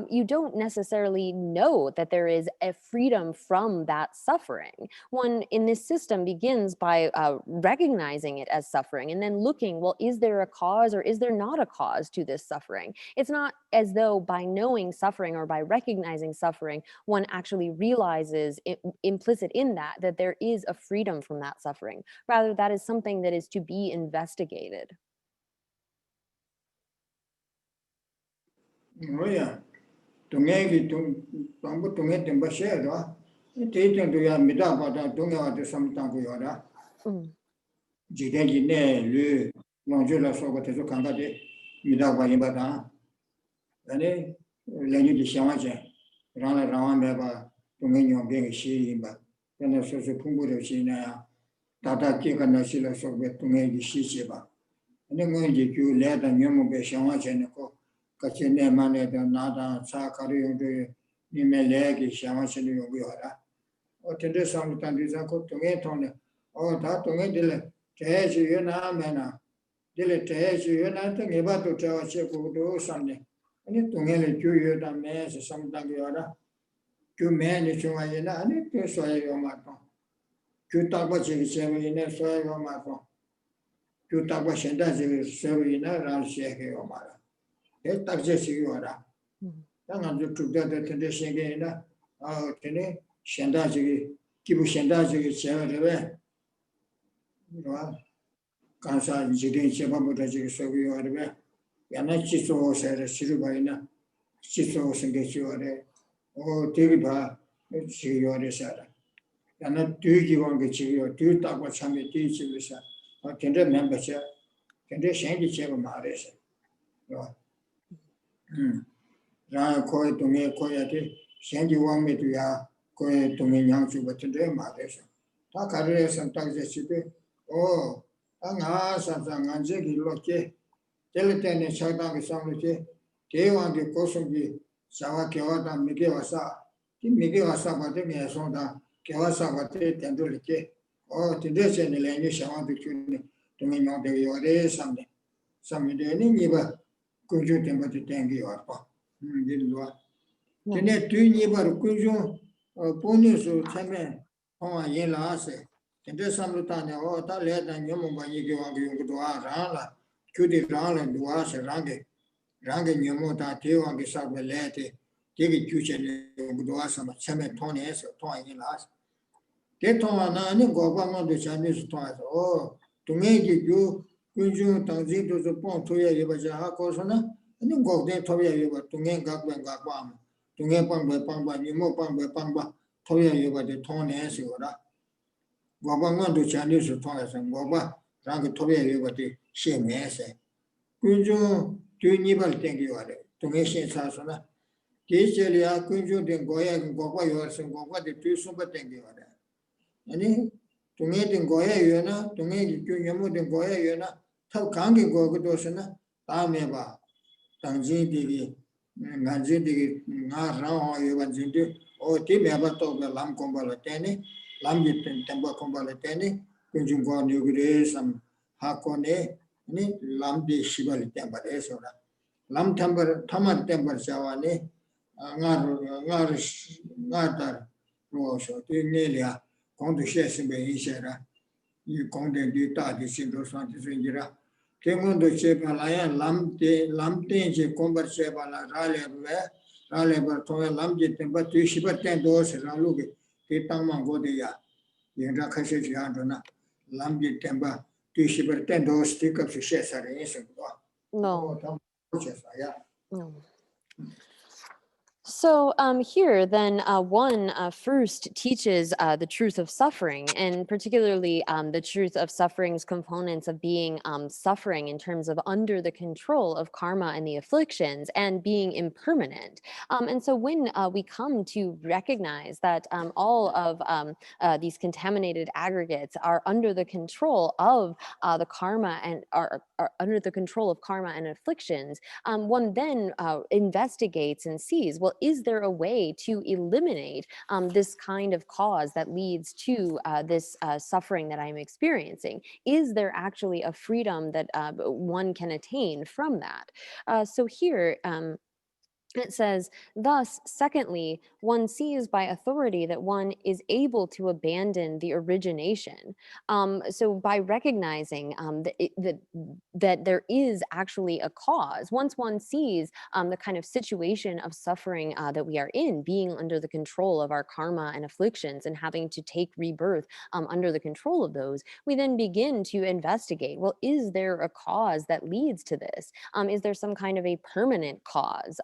you don't necessarily know that there is a freedom from that suffering. One in this system begins by recognizing it as suffering and then looking, well, is there a cause or is there not a cause to this suffering? It's not as though by knowing suffering or by recognizing suffering, one actually realizes implicit in that there is a freedom from that suffering. Rather, that is something that is to be investigated. Oh yeah. Tungi Tambu Tungi Timbashe, taking to your Midabata, Tunga to some Tanguada. Jidegi ne, Lu, Longula Soga to Kangade, Midabata. Then Lenny de Shamaje, Rana Ramaba, Tungi being she, but then a social Pungu China, Tata Kika Nasila Soga Tungi Shichiba. And then when you let a Yamu be Shamaje. Kachine mane da nada sa kari yungu nimelegi shamashini yungu yora. O tende sambutan disa ko tunge tone. O ta tunge dile teheji yuna mena. Dile teheji yuna te ngeba tu tewa che kudu samne. Ani tunge le kyu yuda me se sambutan yora. Kyu me ni chunga yina ani kyu soya yomato. Kyu takwa chigi sewa yina soya yomato. Kyu takwa shenda chigi sewa yina ran sheke yomara. Takjesiora. Tangan to get the condition again. Oh, Tene, Shandaji, Kibu Shandaji, Chevere. Kansa, Jidin Chebamudaji, so we are there. Yanachiso said a Sirubaina, Chiso Sangachuare, or Tiriba, Chiore Sada. Yana do you want to see or do talk what some teachers or tender membership? Can they change the Cheva Maris? Ran koi tunge koyati, Shandy want me to ya, koi tunge yang to but today, Maris. Takare some taxi, oh, Anga Samsang Anjaki Loke, Teletan and Shadang Samluke, they want the Kosugi, Sawa Kewata, Mikewasa, Mikewasa, but then I saw that Kewasa, but they tend to like, oh, today's in the language I want to me on the Yore Sunday. Some day, never could you temper to thank you up. Tene tu nibar kujo ponu so chame on yen la ase. Tende samlutanya o ta le da nyomo ba yi ge wa ge do a ra la. Kyudi ra la do a se range. Range nyomo ta te wa ge sa be le te. Te ge kyuche le do a sa ma chame ton e so ton yen la ase. Te ton na ni go ba mo de chane so ton ase. O tu me ge gyu kujo ta ji do so pon to ye ba ja ha ko so na. Ni go de to ye yo ba tu nge ga kwen ga kwa. Tunge pangba, nimo pangba, toya yoga de tone as you are. Wabanga do Chinese toys and Waba, rank toya yoga de shame as a. Kunjo, do nibal think you are Tunge Shin Sasana. Kichelia, Kunjo, then Goya and Goba yours and Goba the two super think you are. Any Tunge in Goya Yuna, Tunge, Yamu then Goya Yuna, Tau Kangi Gogodosana, Tameba, Tangi Digi. Nanji di nga rao yuwa jindu o ti meba toga lam kombala teni lam yitin temba kombala teni kunjungwa nyugure sam hakone ni lam di shibali temba resora lam temper, tamat temper Javani, Ngar Rosso, Nelia, Conduction Ishera, you content the Tadi Single Santisra. Kemundo Chepalaya, Lamte, Combat Chepala, Rale Bertoya, Lamjit, but two shipper 10 doors, Ralugi, Kitama Godia, Yanga Kashi Andona, Lamjit Temba, two shipper 10 doors, stick up to Cesar. No. No. So here, then, one first teaches the truth of suffering, and particularly the truth of suffering's components of being suffering in terms of under the control of karma and the afflictions and being impermanent. And so when we come to recognize that all of these contaminated aggregates are under the control of the karma and are under the control of karma and afflictions, one then investigates and sees, well, is there a way to eliminate this kind of cause that leads to this suffering that I'm experiencing? Is there actually a freedom that one can attain from that? So here, it says, thus, secondly, one sees by authority that one is able to abandon the origination. So by recognizing that there is actually a cause, once one sees the kind of situation of suffering that we are in, being under the control of our karma and afflictions and having to take rebirth under the control of those, we then begin to investigate, well, is there a cause that leads to this? Is there some kind of a permanent cause?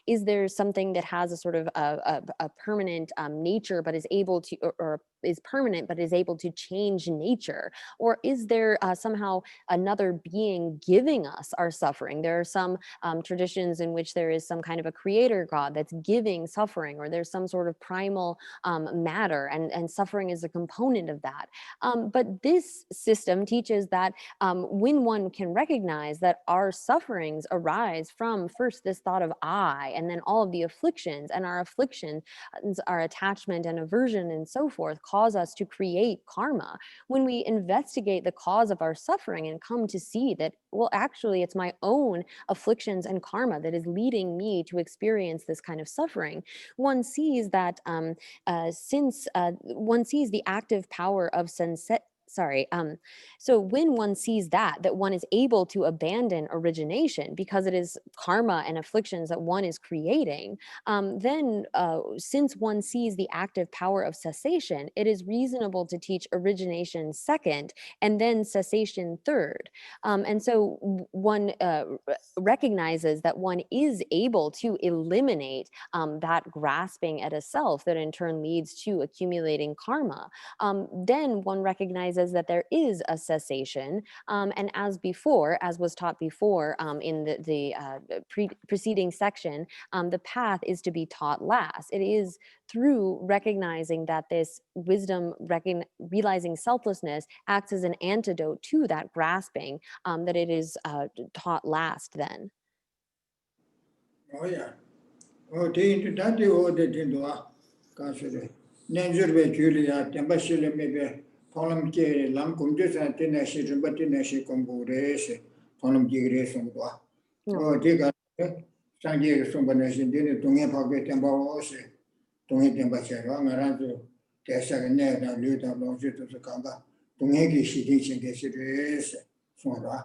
Is there something that has a sort of a permanent nature, but is able to, or is permanent, but is able to change nature? Or is there somehow another being giving us our suffering? There are some traditions in which there is some kind of a creator God that's giving suffering, or there's some sort of primal matter, and suffering is a component of that. But this system teaches that when one can recognize that our sufferings arise from first this thought of I, and then all of the afflictions, and our afflictions, our attachment and aversion and so forth, cause us to create karma. When we investigate the cause of our suffering and come to see that, well, actually it's my own afflictions and karma that is leading me to experience this kind of suffering, one sees that since one sees the active power of so when one sees that one is able to abandon origination because it is karma and afflictions that one is creating, then since one sees the active power of cessation, it is reasonable to teach origination second and then cessation third. And so one recognizes that one is able to eliminate that grasping at a self that in turn leads to accumulating karma. Then one recognizes that there is a cessation, and as before, as was taught before in the preceding section, the path is to be taught last. It is through recognizing that this wisdom, realizing selflessness, acts as an antidote to that grasping, that it is taught last then. Oh yeah. Oh, Nanjurbe Julia, Tambashilla maybe Polam Gay, Lam Kumdus and Tinashi, Rubatinashi Combures, Polam Gigres and Bois. Oh, Diga, Sangi Sumbanation, Tunga Pocket and Bawose, Tunga Tambashara, Maranto, Tessa and Ned and Luta Longi to the Kamba, Tungaki, she teaching Geshe Sonra.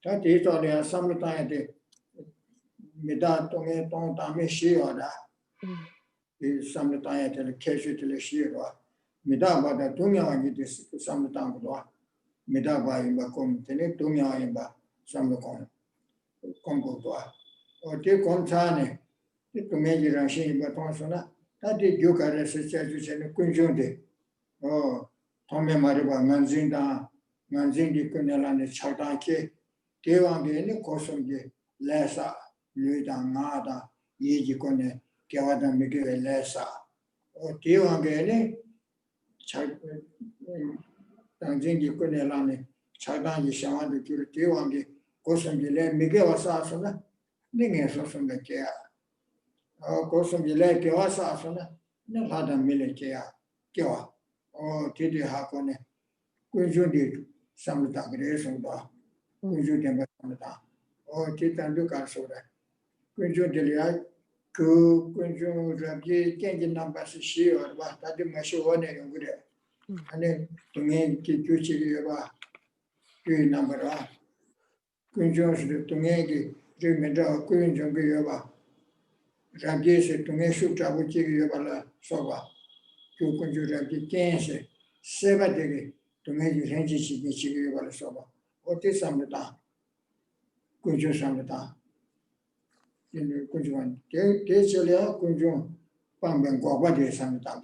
That is all there sometimes the Mida Tunga Tong Tamishi or that. Sometimes the casual to the Shira. Midaba the Tunga this sometime. Midaba in Bacom, Tenet Tunga in Ba, some Congo. Or take Contane, to major and she but Tonsona, that did you got a situation in Kunjunde. Oh, Tommy Mariba, Manzinda, Manzindi Kunelan, Chaltanke, Tewangi, any cosum de Lessa, Luda, Nada, Yijikone, Gavada Miguel Lessa. O Tiwangene, Tanjingi Kunelani, Chadangi Shaman, Tiwangi, Kosumile, Miguel Sasana, Ning from the care. O Kosumile, Kewasasana, no other military, Kewa, o Titi Hakone, Kunjundi, some Tagres and Kunjundi, o Titan Lucas, Kunjo Delia, Ku Kunjo Rabi, Kenji Nambas, she or what, that the Mashone Yungre. And then to me, Kikuchi, Ku number one. Kunjo to me, Remeda, Kunjo Guyava. Rabi said to me, shoot Abuchi Yavala, Soba. Ku Kunjo Rabi, Kense, Sevadegi, to me, you Henji Yavala Soba. What is some of the time? Kunjo Samata. In Kunjuan, Tesalia, Kunjun, Pamban, Gobadi, Samata,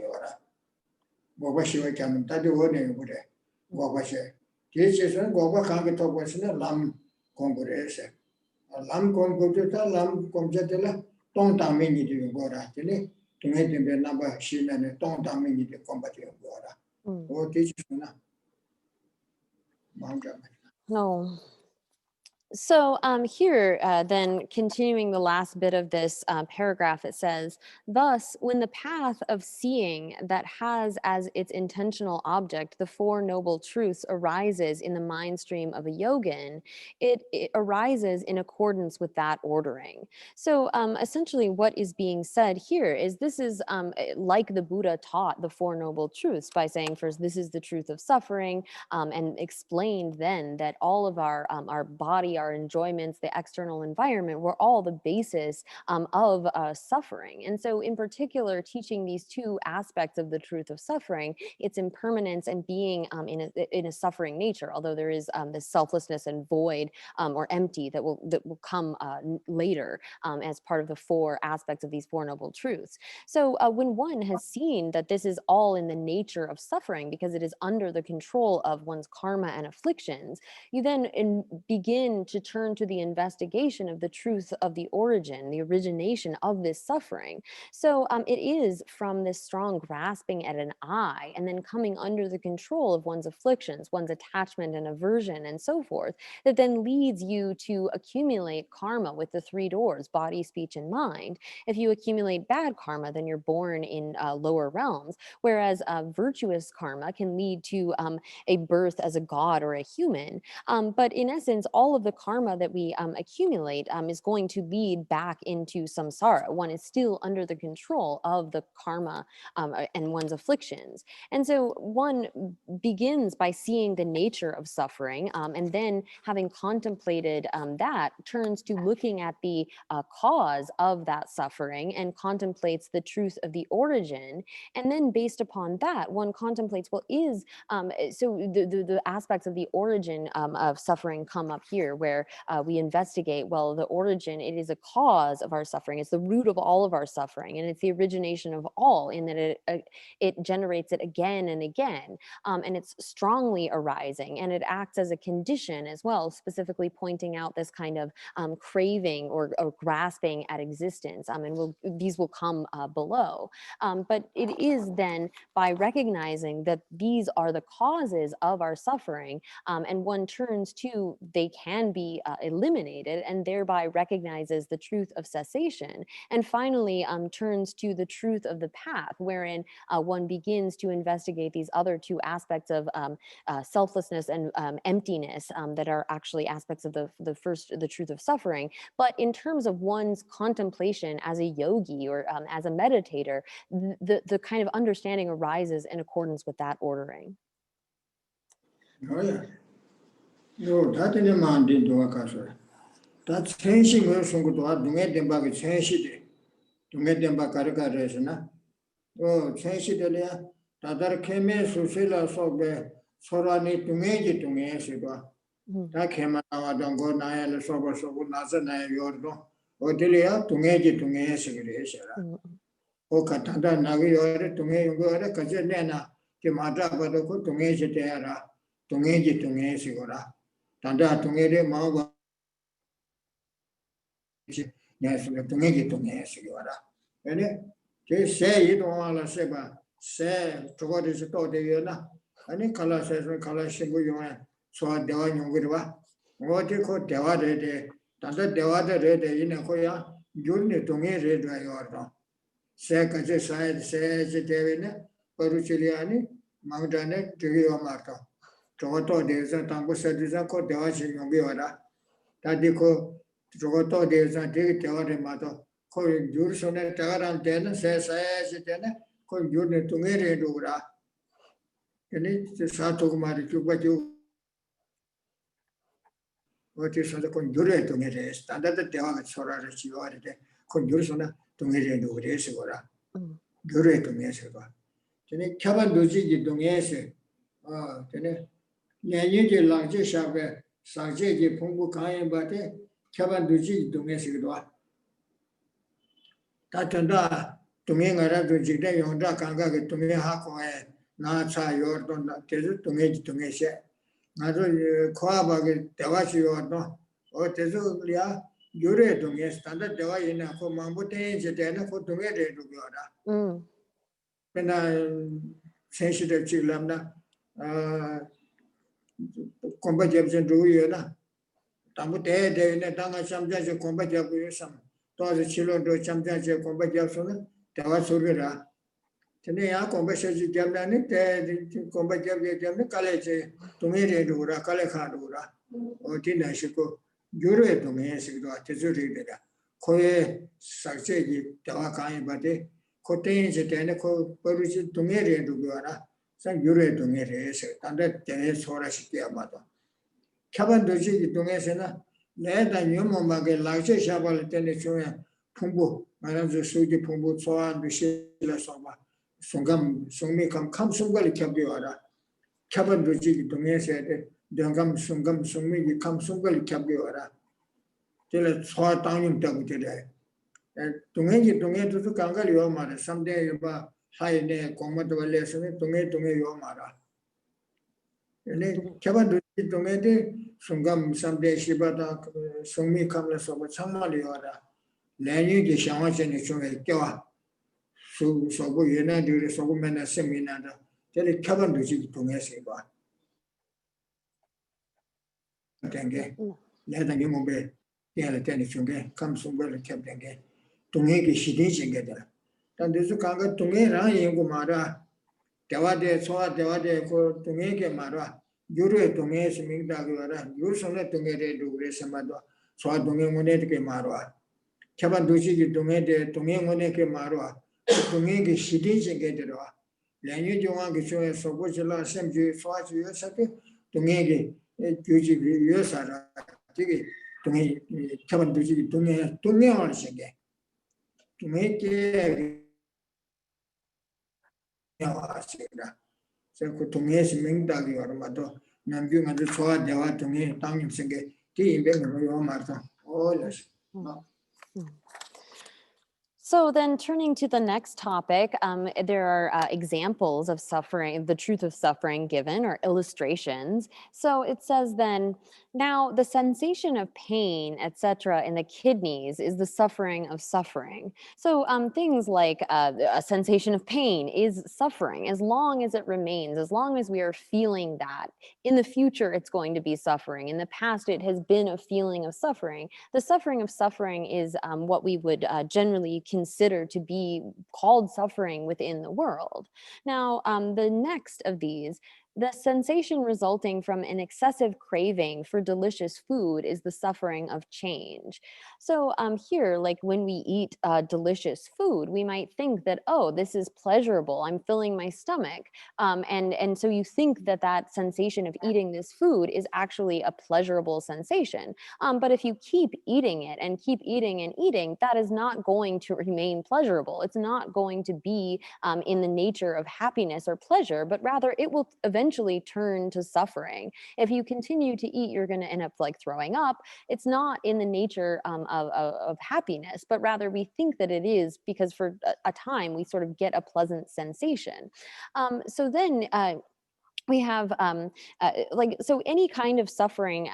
Bobashi, can tell you what name would it? Bobashi. Teachers and Goba can't talk was in a lamb congress. A lamb congress, lamb conjatella, don't tell me to go to make them the number she and don't tell me to combat your water. Or teachers, No. So here, then continuing the last bit of this paragraph, it says, thus, when the path of seeing that has as its intentional object the Four Noble Truths arises in the mind stream of a yogin, it arises in accordance with that ordering. So essentially what is being said here is this is like the Buddha taught the Four Noble Truths by saying first, this is the truth of suffering, and explained then that all of our body, our enjoyments, the external environment were all the basis of suffering. And so in particular, teaching these two aspects of the truth of suffering, its impermanence and being in a suffering nature, although there is this selflessness and void or empty that will come later as part of the four aspects of these Four Noble Truths. So when one has seen that this is all in the nature of suffering because it is under the control of one's karma and afflictions, you then begin to turn to the investigation of the truth of the origin, the origination of this suffering. So it is from this strong grasping at an I and then coming under the control of one's afflictions, one's attachment and aversion and so forth, that then leads you to accumulate karma with the three doors, body, speech, and mind. If you accumulate bad karma, then you're born in lower realms, whereas virtuous karma can lead to a birth as a god or a human. But in essence, all of the karma that we accumulate is going to lead back into samsara. One is still under the control of the karma and one's afflictions. And so one begins by seeing the nature of suffering, and then having contemplated that, turns to looking at the cause of that suffering and contemplates the truth of the origin. And then based upon that, one contemplates, well, so the aspects of the origin of suffering come up here, where we investigate, well, the origin, it is a cause of our suffering. It's the root of all of our suffering, and it's the origination of all, in that it generates it again and again, and it's strongly arising, and it acts as a condition as well, specifically pointing out this kind of craving or grasping at existence, and these will come below. But it is then by recognizing that these are the causes of our suffering, and one turns to, they can be eliminated, and thereby recognizes the truth of cessation, and finally turns to the truth of the path, wherein one begins to investigate these other two aspects of selflessness and emptiness that are actually aspects of the truth of suffering. But in terms of one's contemplation as a yogi or as a meditator, the kind of understanding arises in accordance with that ordering. Oh, yeah. No, that in a man did do a castle. That's changing also to get them back change to get them back a resona. Oh, change it there. That came in Susila so Sorani to make it to me. That came out, I don't go Nile, Sober, so good Nazana, Yordo, or Delia to make it to me. O Katanda Nagi to me, go to Kazena, Timata, but to make it there, to make it to me, Sigora. Tanda to me, Mago. Yes, to make it to me, Sigora. And they say you don't want to say, say to what is it all the year. And in color says, color Shibu, so I down you with what you call Devade, Tanda Devade in a Koya, you need to me read by your say, side says it, Peruchiliani, Magdane, Tigio Marto. Tomato, there's a tango said, is a coat, the washing of Viola. Tadico. Drogoto de Santi, Teore Mato, Koi Jursone, Tagaran Tena, says, Koi Jurne Tungere Dura. And it's the Sato Maritu, but you what is the Conjure Tungere, standard the Tewa Sora, she ordered, Conjursona, Tungere Dure, Segura, Jure Tungeseva. Then Kaban Duji Dungese, then Yanji Lange Shabe, Sanji Pungu Kayan Bate, Kaban Duji Dungesigua. Tatanda, Tunga to Jida Yonda Kanga, Tunga Hako, Nacha Yordon, Tezu Tunge Tungese. Nado Koaba, Tawashi or no, or Tezulia, Jure Tunge, standard Dewa in a Mambote, Jetana for Tunge to Gora. When I sensitive Chilamna, combat jobs and do you know? Tamute, they in a Tanga sometimes a combat job with some. Toss the children to sometimes a combat jobs on it. Tawasura. Today, our conversation Jamani, the combat job with Jamani College, to me, Dura, Kalekadura, or Tina Shiko, Jure to me, Sigua, Tezuri, Koe, Saxegi, Tawakai, Bate, Cotains, Teneco, Perusi to me, Dugara, San Jure to me, and that is Horashiki Amato. Caban Doji Tungesena, Led and Yumomage, Laje Shabal Tenechoya, Pumbu, Madame Suji Pumbu, Soan, Bishila Soba, Sungam, Sumi come Sumgali Kabiora, Caban Doji Tungese, Dungam Sungam Sumi, come Sumgali Kabiora, till it's hot down in Tabu today. Tungi Tunge to Kangali Omara, someday about high near Commodore lesson, Tunge Yomara. Kevin do it to me, Sungam someday Shibata, Sumi Kamla Soba Samali or Lany de Shaman and Chunga, so go Yena do the Sogumana Seminada, tell it Kevin do it to me, Siba. Tange, let a human be, the tennis come somewhere kept again. To make a shitty together. Then there's a kanga to me, Rangumara, Tawade, Soa, Tawade, to make a mara. Jure to me, Smigdagara, Yusona to me, do Resamado, Soa to me, Monete Marwa. Kabandushi to me, Moneke Marwa, to make a shitty together. Lanyu Joan show a Sobochella, Sem Swatch, to make a Juji Yosara, to me, Kabandushi to me once again. To make a so to me is Mingdagi or Mato, Nambu and the Swat, they want to me, Tang Singing, tea in Bengal, Martha. Oh, yes. So then turning to the next topic, there are examples of suffering, the truth of suffering given, or illustrations. So it says then, now the sensation of pain, etc., in the kidneys is the suffering of suffering. So things like a sensation of pain is suffering, as long as it remains, as long as we are feeling that. In the future, it's going to be suffering. In the past, it has been a feeling of suffering. The suffering of suffering is what we would generally consider to be called suffering within the world. Now, the next of these, the sensation resulting from an excessive craving for delicious food is the suffering of change. So here, like when we eat delicious food, we might think that, oh, this is pleasurable, I'm filling my stomach. And so you think that that sensation of eating this food is actually a pleasurable sensation. But if you keep eating it and keep eating and eating, that is not going to remain pleasurable. It's not going to be in the nature of happiness or pleasure, but rather it will eventually turn to suffering. If you continue to eat, you're going to end up like throwing up. It's not in the nature of happiness, but rather we think that it is because for a time we sort of get a pleasant sensation. So then we have so any kind of suffering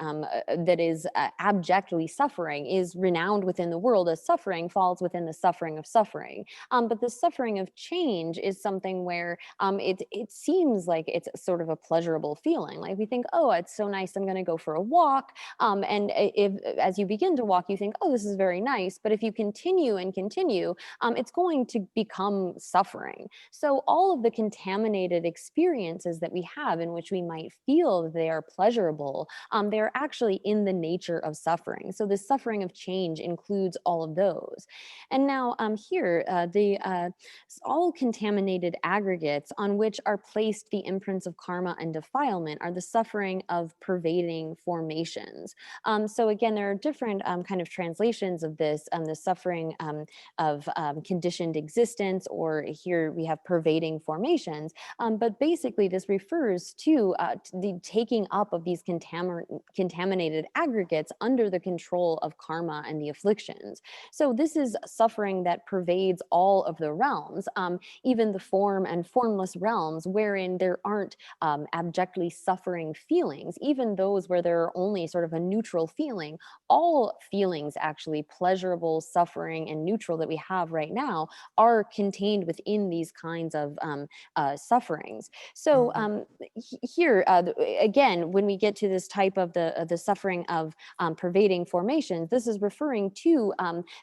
that is abjectly suffering is renowned within the world as suffering, falls within the suffering of suffering. But the suffering of change is something where it seems like it's sort of a pleasurable feeling. Like we think, oh, it's so nice, I'm going to go for a walk. And if as you begin to walk, you think, oh, this is very nice. But if you continue and continue, it's going to become suffering. So all of the contaminated experiences that we have in which we might feel that they are pleasurable, they're actually in the nature of suffering. So the suffering of change includes all of those. And now here, all contaminated aggregates on which are placed the imprints of karma and defilement are the suffering of pervading formations. So again, there are different kind of translations of this, the suffering of conditioned existence, or here we have pervading formations. But basically this refers to the taking up of these contaminated aggregates under the control of karma and the afflictions. So this is suffering that pervades all of the realms, even the form and formless realms wherein there aren't abjectly suffering feelings, even those where there are only sort of a neutral feeling. All feelings, actually, pleasurable, suffering, and neutral that we have right now are contained within these kinds of sufferings. So here, again, when we get to this type of the suffering of pervading formations, this is referring to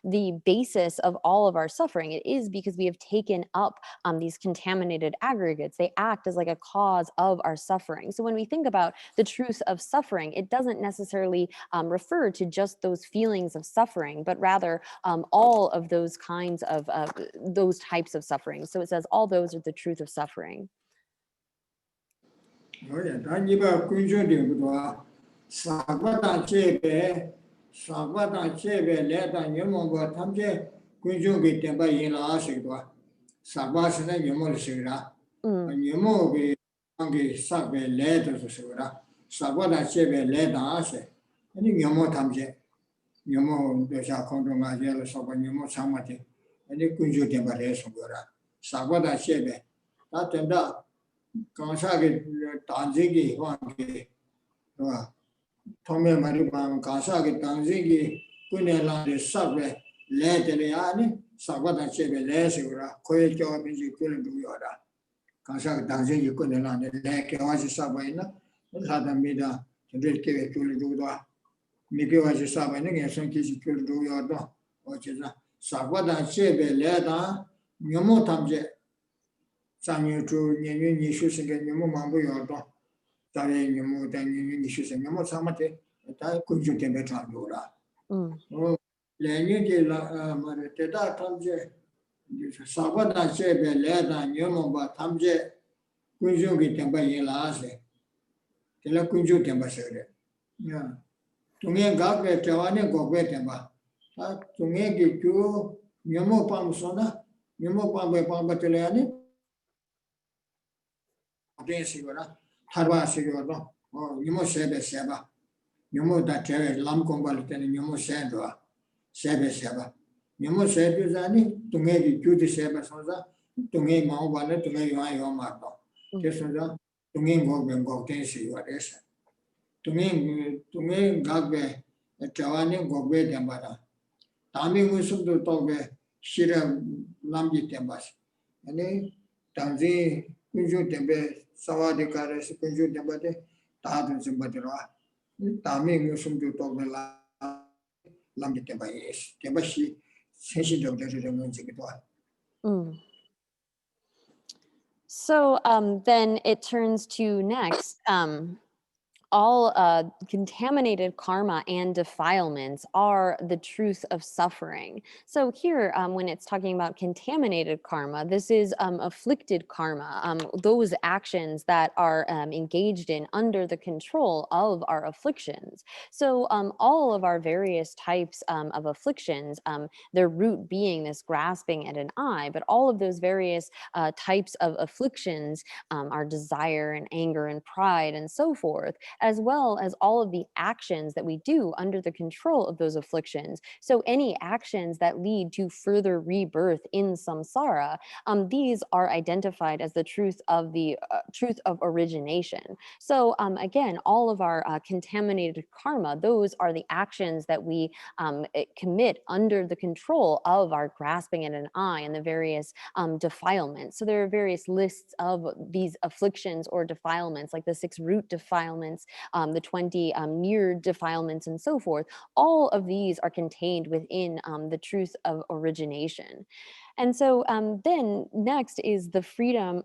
the basis of all of our suffering. It is because we have taken up these contaminated aggregates. They act as like a cause of our suffering. So when we think about the truth of suffering, it doesn't necessarily refer to just those feelings of suffering, but rather all of those kinds of those types of suffering. So it says all those are the truth of suffering. Tome Maribam Kasaki Tanzigi, Kunelandi Sabe, Leteliani, Sabata Chebe Lesura, Koyo Biji Kuluyora, Kasaki Tanzigi Kunelandi, Lake Wazi Sabaina, Ladamida, Rike Kuludua, Miki Wazi Sabaina, and some Kishi Kuluduyoda, which is a Sabata Chebe Leda, Yomotamje, Sanyu to Nishu and Yomu Yodo. You issues and Yamo Samate, I could you can better do that. Oh, Lenny Mariteta Tamje, Sabata Chebe, Leda, Yomo, Tamje, Kunjuki Temba Yelase, Tela Kunju Temba Sede. Yeah. Tunge Gabe, Tawani, Gobe Temba. Tunge Giku, Yomo Pamsona, Yomo Pambe Pambatelani, Densivora. Harva Sigurno, or Yumo Sebe Seba, Yumo that Lam Combaltan, Yumo Sandra, Sebe Seba. Yumo Sebuzani, to make it duty Seba Sosa, to make Mount Wallet, to make Yomato. Tesoda, to make go Tensi, what is to me, Gagbe, a Tawani, go great and butter. Tami Musum to Tobe, Shira Lambi Tembas. And then Tanzi, Kunju Tembe. Savadi Karas, Kunju Debate, Tadun Simbatera, Tami Musum to Togla Lamita is, Tebashi, Sensi of the music. So then it turns to next. All contaminated karma and defilements are the truth of suffering. So here, when it's talking about contaminated karma, this is afflicted karma, those actions that are engaged in under the control of our afflictions. So all of our various types of afflictions, their root being this grasping at an eye, but all of those various types of afflictions, our desire and anger and pride and so forth, as well as all of the actions that we do under the control of those afflictions. So any actions that lead to further rebirth in samsara, these are identified as the truth of origination. So again, all of our contaminated karma, those are the actions that we commit under the control of our grasping at an eye and the various defilements. So there are various lists of these afflictions or defilements, like the 6 root defilements the 20 near defilements and so forth, all of these are contained within the truth of origination. And so then next is the freedom,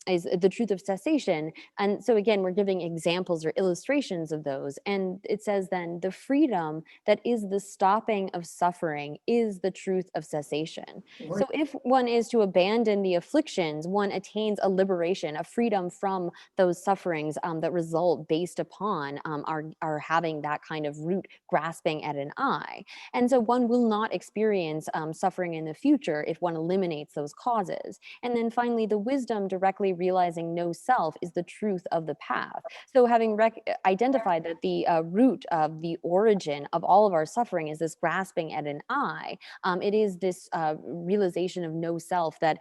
is the truth of cessation. And so again, we're giving examples or illustrations of those. And it says then the freedom that is the stopping of suffering is the truth of cessation. So if one is to abandon the afflictions, one attains a liberation, a freedom from those sufferings that result based upon our having that kind of root grasping at an eye. And so one will not experience suffering in the future if one eliminates those causes. And then finally, the wisdom directly realizing no self is the truth of the path. So having identified that the root of the origin of all of our suffering is this grasping at an eye, it is this realization of no self that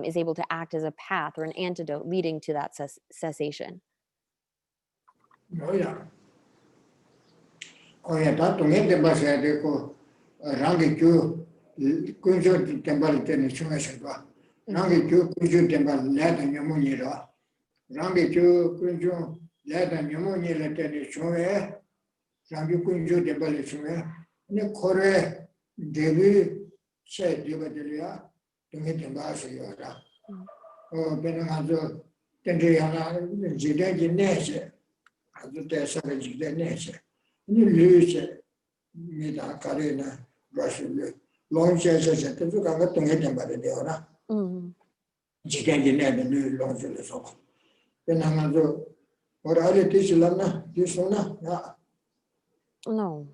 is able to act as a path or an antidote leading to that cessation. Oh yeah. Oh yeah, that to me the bus I go rangi ju kunjo temple ten chunga ba. Rangi ju kunjo temple la da nyamu ni ra. Rangi ju kunjo la da nyamu ni la ten chunga. Rangi kunjo temple chunga. Ne kore devi che deva delia to me temba se yo ra. Oh benanga jo tendre yana jide jine azu tesa jide nese. Ni luce mi da carina brasile long chese se te tu kanga tunge tembare de ora jigenge ne de lu long chese so penanga zo ora ale tisilana tisona ya no.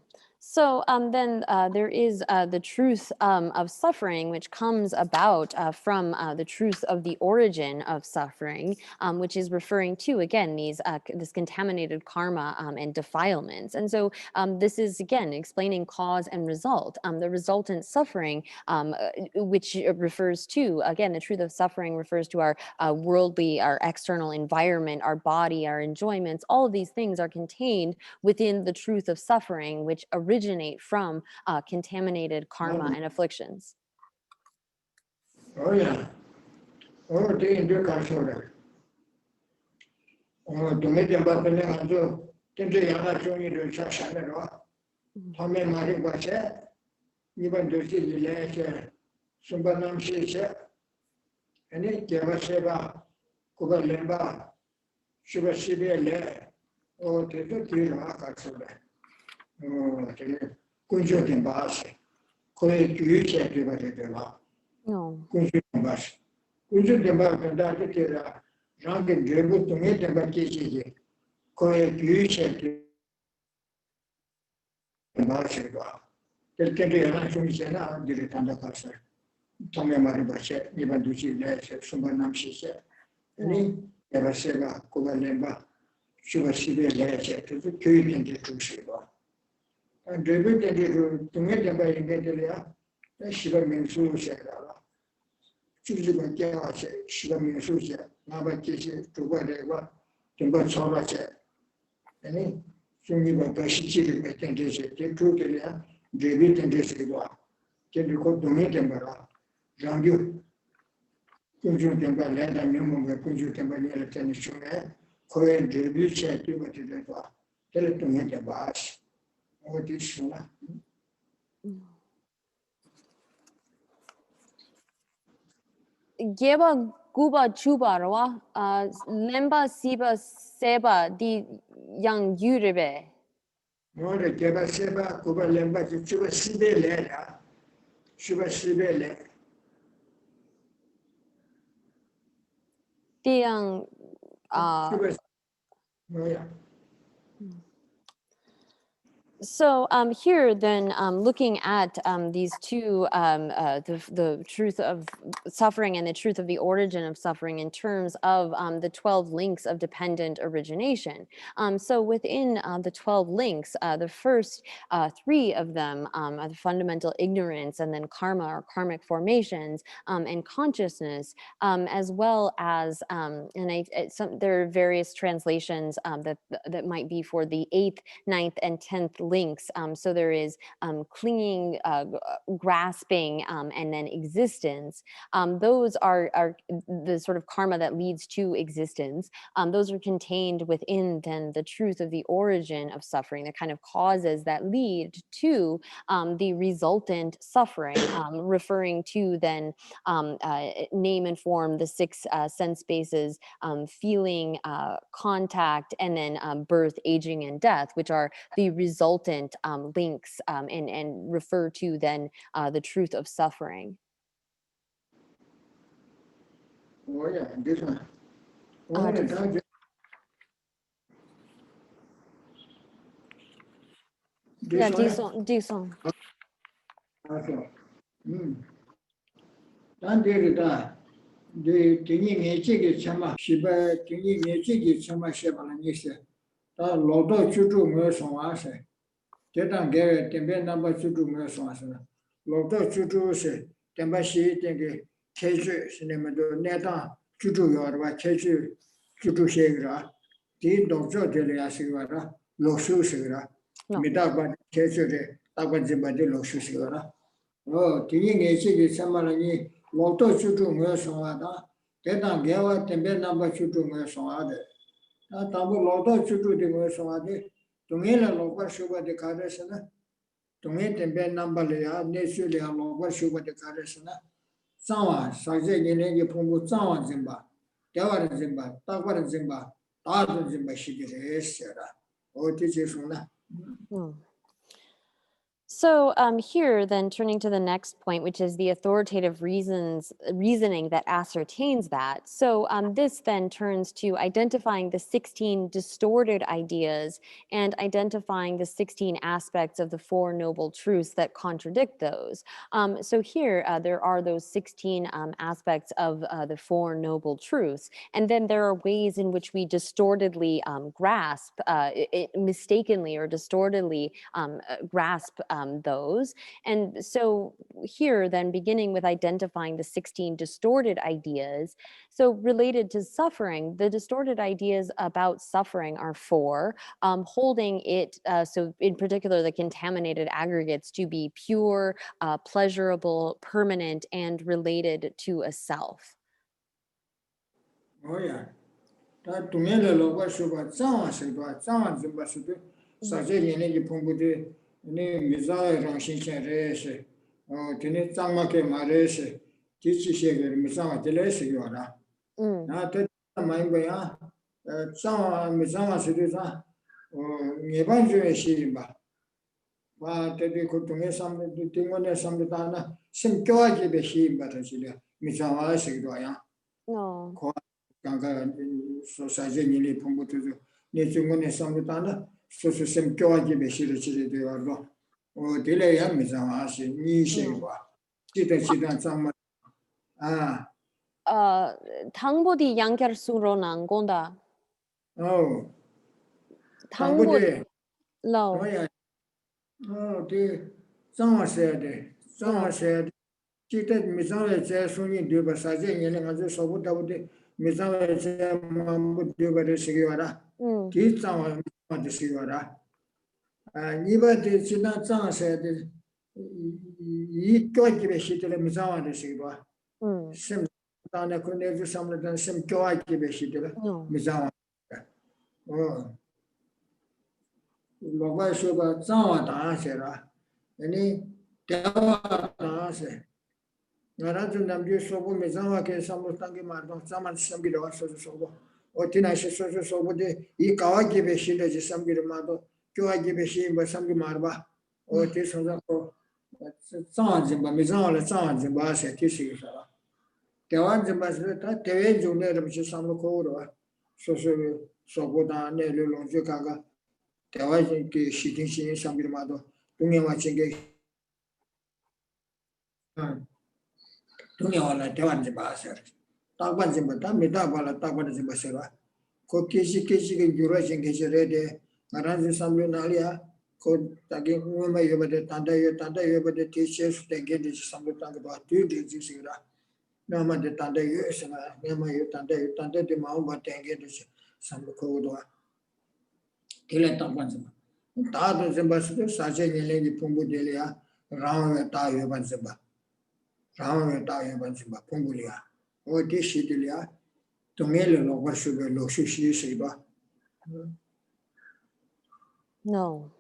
So then there is the truth of suffering, which comes about from the truth of the origin of suffering, which is referring to, again, this contaminated karma and defilements. And so this is, again, explaining cause and result. The resultant suffering, which refers to, again, the truth of suffering refers to our worldly, our external environment, our body, our enjoyments. All of these things are contained within the truth of suffering, which originate from contaminated karma and afflictions. oh yeah oh de inde ka sore oh to me temba penanga zo tende yana choni do cha shane ro thame mari ba che iban do si le che sumbanam shi che ane keva seba kuba lemba shuba shibe le oh te to ti ra ka sore kunjo temba se koe tu che te ba te la No. kunjo temba kunjo temba da te ra rang ke jebu tunge temba ke che koe tu che te ba se ba tel ke te na chumi che na dire tanda ka se tome mari ba che ni ba du chi le se sumba nam shi che ni e ba se ba ko ba le ba shuba shibe le che te tu ke ni de tu shi ba David did to get them by Ingelia, Shiva means Susha. Choosing a gal, Shiva means Susha, Nabaki to whatever, to go Sorache. Any soon you were Bashi with Tentation, take two Delia, David and Desiva. Can you go to meet them? Jangu Kunju Temba Land and Yumum, Kunju Temba near Tennis, Korean David said to what you tell it to meet the boss. Geba guba chuba rawa lemba siba seba di yang yuribe. No, the Geba Seba, Kuba Lemba, Chuba Sibele, Chuba Sibele. Di yang Oh, yeah. So here then looking at these two, the truth of suffering and the truth of the origin of suffering in terms of the 12 links of dependent origination. So within the 12 links, the first 3 of them are the fundamental ignorance and then karma or karmic formations and consciousness, as well as, there are various translations that might be for the 8th, 9th, and 10th links. So there is clinging, grasping, and then existence. Those are the sort of karma that leads to existence. Those are contained within then the truth of the origin of suffering, the kind of causes that lead to the resultant suffering, referring to then name and form, the six sense bases, feeling, contact, and then birth, aging, and death, which are the resultant links, and refer to then the truth of suffering. Oh yeah, this one. Yeah, Dison. The Tingy Chama, Shiba, Tingy Chama Shebalanese, Lodo Chudu Merson, Tetan Garrett, Tembe number Chudu Merson, Lodo Chudu se, Tembashi, Tengi, Keju, Cinema, Neta, Chudu Yorba, Keju, Chudu Shegra, Tin Doctor Delia Sigara, Losu Sigra, Midaba Keju, Tabaziba de Losu Sigara. Oh, Tingy Chamalani. Loto chutu mwe songa da, tetan gewa tembe namba chutu mwe songa de. Tambu loto chutu di mwe songa de, tungi la lokwa shubha de kare sana, tungi tembe namba le ya, neshu le ya lokwa shubha de kare sana, zangwa, sakze nene ye pumbu zangwa zimba, dewa zimba, takwa zimba, taadu zimba shigire esera. O tichi suna. So here, then turning to the next point, which is the authoritative reasoning that ascertains that. So this then turns to identifying the 16 distorted ideas and identifying the 16 aspects of the Four Noble Truths that contradict those. So here, there are those 16 aspects of the Four Noble Truths. And then there are ways in which we distortedly grasp, mistakenly or distortedly grasp those. And so here then, beginning with identifying the 16 distorted ideas. So related to suffering, the distorted ideas about suffering are four, holding it, so in particular the contaminated aggregates, to be pure, pleasurable, permanent, and related to a self. Oh yeah. That to me the logo shuba zang zimba shuba saje yene ki pumbu de ne miza rang shin chen re she oh tene zang ma ke ma re she ti chi she ge miza ma de le she yo ra na te ma yin ba ya zang miza ma she de za oh nge ban ju she ba ba te de ko to me sam de tingo ne sam de ta na sim kyo a ji be she ba ta chi le miza ma she do ya No. Ganga so saje ni le pumbu tu ne chungo ne samutana so sem kyo aji be shire chire de wardo o dile ya mi sama shi ni she ba chita sama 당보디 양결수로 난 건다. oh 당보 de 로. oh ya oh de sama she chita mi sama che suni de ba saje ni le ngajo sobu da de mi sama che mambu de ba de shige wara ki sama de shige wara niba de china zang se de yi kyo ki be shi de mi zang de shi ba sim ta na ko ne ju sam de sim kyo ki be shi de mi zang o lo ba shu ba zang da se ra ni de da se ngara ju nam ju so bu mi zang ke sam lo tang ki ma do sam sam bi lo so so bo o tina shi so bo de yi ka ki be shi de ji sam bi ma do kyo a be shi ba sam ki mar ba o ti so da ko zang jin ba mi zang la zang jin ba se ti shi sa ba de wan jin ba se ta de wen ju ne de shi sam lo ko ro so bo da ne le lo ju ka ga de wa jin ki shi tin shi sam bi ma do tu nge wa chen ge tu nge wa la de wan jin ba se ta ban jin ba ta mi da ba la ta ban jin ba se ba ko ki shi ge ju ra chen ge je re de Maranji Samlu Nalia, could again whom I ever did Tanda ever did teachers, they get this Samlu Tanga, 2 days. Nama de Tanda years and Nama Tanda de Mao, but they get this Samlu Kodoa. Till at Tapanzama. Tado Zimba Sache Nilegi Pumbudelia, Round Tayo Zimba, Round Tayo Zimba, Pumbulia, or Dishidilia, Tumelo no worship lo Sushi Siba. No.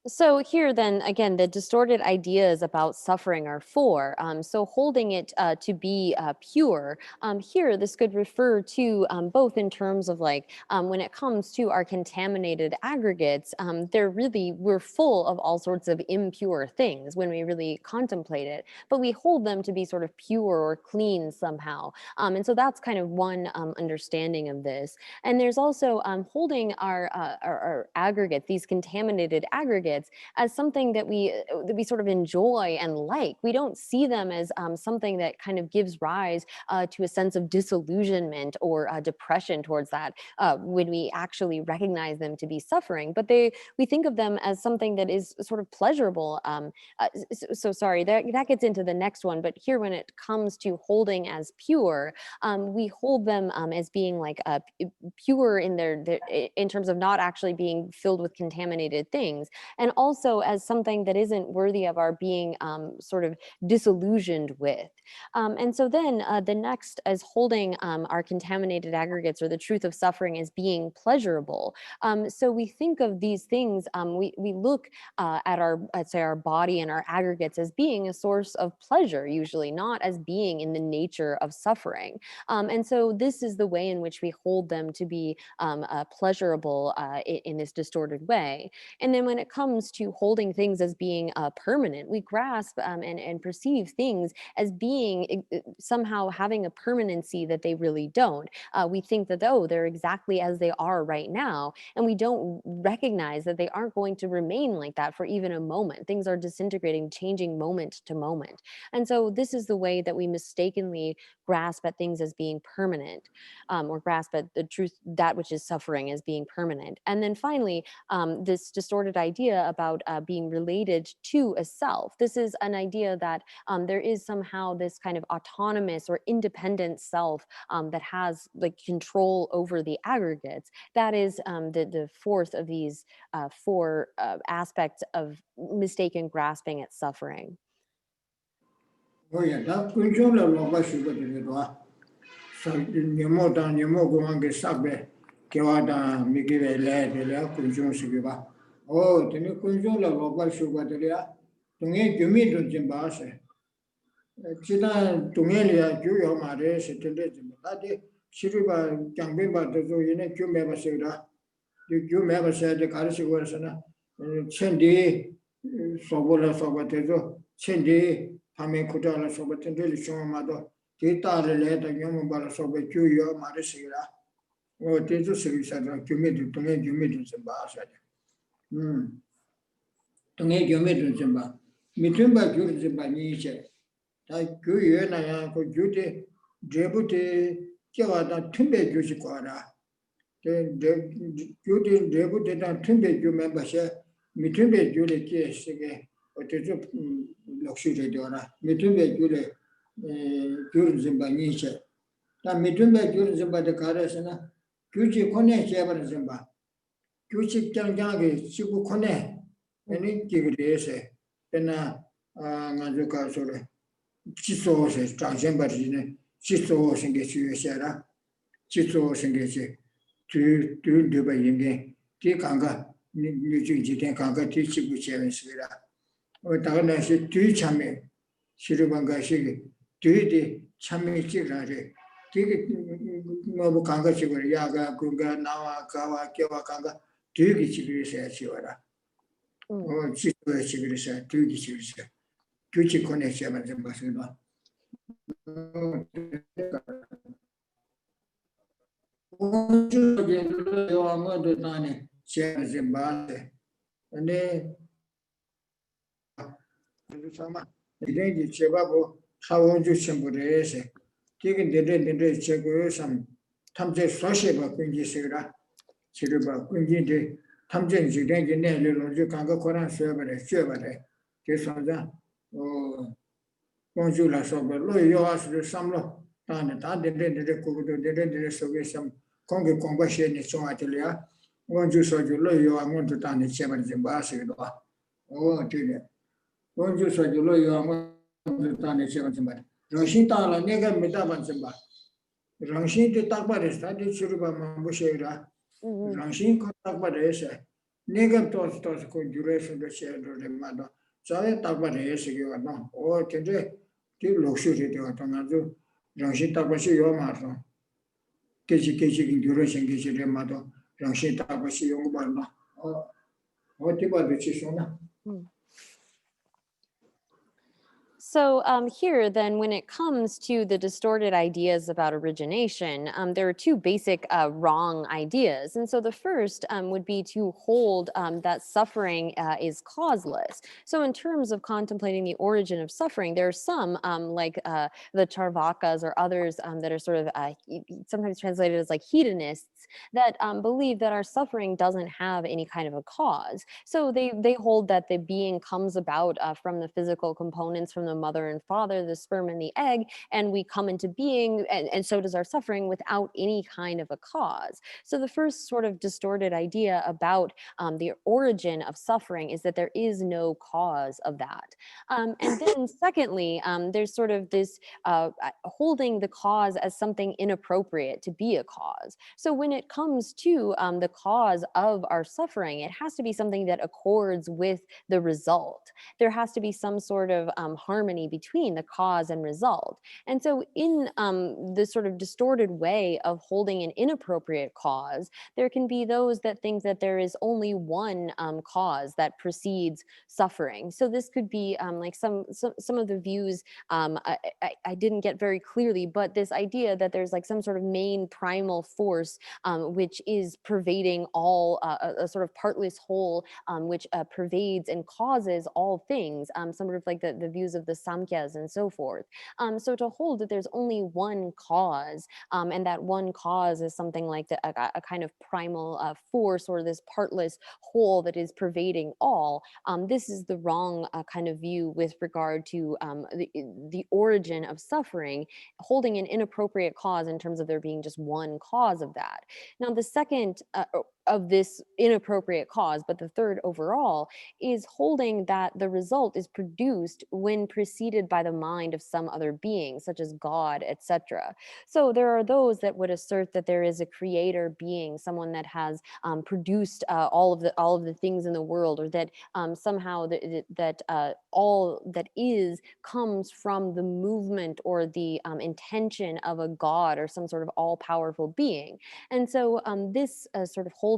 So here then, again, the distorted ideas about suffering are four. So holding it to be pure, here this could refer to both in terms of like, when it comes to our contaminated aggregates, we're full of all sorts of impure things when we really contemplate it, but we hold them to be sort of pure or clean somehow. And so that's kind of one understanding of this. And there's also holding our aggregates, these contaminated aggregates, as something that we sort of enjoy and like. We don't see them as something that kind of gives rise to a sense of disillusionment or depression towards that when we actually recognize them to be suffering. But we think of them as something that is sort of pleasurable. So sorry, that gets into the next one. But here, when it comes to holding as pure, we hold them as being like pure in terms of not actually being filled with contaminated things, and also as something that isn't worthy of our being sort of disillusioned with. And so then the next is holding our contaminated aggregates or the truth of suffering as being pleasurable. So we think of these things, we look at our body and our aggregates as being a source of pleasure, usually not as being in the nature of suffering. And so this is the way in which we hold them to be pleasurable in this distorted way. And then when it comes to holding things as being permanent, we grasp and perceive things as being somehow having a permanency that they really don't. We think that, oh, they're exactly as they are right now, and we don't recognize that they aren't going to remain like that for even a moment. Things are disintegrating, changing moment to moment. And so this is the way that we mistakenly grasp at things as being permanent, or grasp at the truth, that which is suffering, as being permanent. And then finally, this distorted idea about being related to a self. This is an idea that there is somehow this kind of autonomous or independent self that has like control over the aggregates. That is the fourth of these four aspects of mistaken grasping at suffering. Oh yeah, that Kunjun Lama Sugar Dua. So Yamodan Yamoguang Sabe, Kewada, Migive Led, Kunjun Sigiba. Oh, the new Kunjun Lama Sugar Delia, Tungi Jumi Jimbase. China Tungelia, Juyo Mares, Tadi, Shiriba, Jambimba, the Zoyene, Jumeba Sida, the Jumeba said the Karasi Warsana, Chendi, Sobola Sobatezo, Chendi, Hame Kutala Sobatendili Shomado, Tita Leda, Yomabala Soba, Juyo Maresira, or Tezu Sirisa, Jumid, Tunge Jumid Zimbasa. Tunge Jumid Zimba, Mitumba Jumba Niche. 그 유엔아야 그 주대 제부터 제가다 틈배 주시 거라 그 주대 제부터다 틈배 주면 봐서 미틈배 주래 계시게 어떻게 역시제 되어라 미틈배 주래 주는 좀 많이셔 다 미틈배 주는 좀 받아 가라서나 규지 권에 제발 좀 봐. 규칙 장장하게 시고 권에 아니 기그래서 배나 가지고 가서래 지소세 장생바리네 지소 생계주의셔라 지소 생계지 두두두바 인게 뒤강가 뉴주지된 강가 뒤치고 제면스라 다가나시 뒤참에 시르방가시 뒤디 참에 찍라래 되게 뭐 강가식으로 야가 군가 나와 가와 깨와 강가 뒤기 지그리셔야 지워라 지소에 지그리셔 뒤기 지그리셔 규칙 코넥션을 좀 봤습니다. 우주적인 요함도 나네 제가 봤는데 근데 정말 이제 제가 뭐 사원주 신부에서 되게 내내 제가 참 탐제 소시바 군지시라 지르바 군지데 탐제 지den지 내려로 강가 코란 쇠버래 그래서 Bonjour la sobe, lo yo as le samlo, tan de cogo de so some conge comba sheni so atelia, One you saw you low, you are going to turn the chamber in Bassi. Oh, Julia. One you saw you low, you are going to turn the chamber in Bassi. Rashita, nigger, Midaban Zimba. Ranshin to Takba is studied Suruba Mambushera. Ranshin could Takba is a nigger toss could duration the share of the mother. So I Takba is you are not. Oh, today, you look shoot it or Tonado. Ranshin Tabashi, your mother. Keshi duration, Gishi Remato. Ranshin Tabashi, young Barna. Oh, what about the Chisona? So here, then, when it comes to the distorted ideas about origination, there are two basic wrong ideas. And so the first would be to hold that suffering is causeless. So in terms of contemplating the origin of suffering, there are some like the Charvakas or others that are sort of sometimes translated as like hedonists that believe that our suffering doesn't have any kind of a cause. So they hold that the being comes about from the physical components, from the mother and father, the sperm and the egg, and we come into being, and so does our suffering, without any kind of a cause. So the first sort of distorted idea about the origin of suffering is that there is no cause of that. And then secondly, there's sort of this holding the cause as something inappropriate to be a cause. So when it comes to the cause of our suffering, it has to be something that accords with the result. There has to be some sort of harmony between the cause and result. And so in the sort of distorted way of holding an inappropriate cause, there can be those that think that there is only one cause that precedes suffering. So this could be like some of the views I didn't get very clearly, but this idea that there's like some sort of main primal force which is pervading all, a sort of partless whole, which pervades and causes all things, sort of like the views of the Samkhyas and so forth. So to hold that there's only one cause, and that one cause is something like a kind of primal force, or this partless whole that is pervading all, this is the wrong kind of view with regard to the origin of suffering, holding an inappropriate cause in terms of there being just one cause of that. Now, the second of this inappropriate cause, but the third overall, is holding that the result is produced when preceded by the mind of some other being, such as God, etc. So there are those that would assert that there is a creator being, someone that has produced all of the things in the world, or that somehow that all that is comes from the movement or the intention of a God or some sort of all-powerful being. And so this sort of holding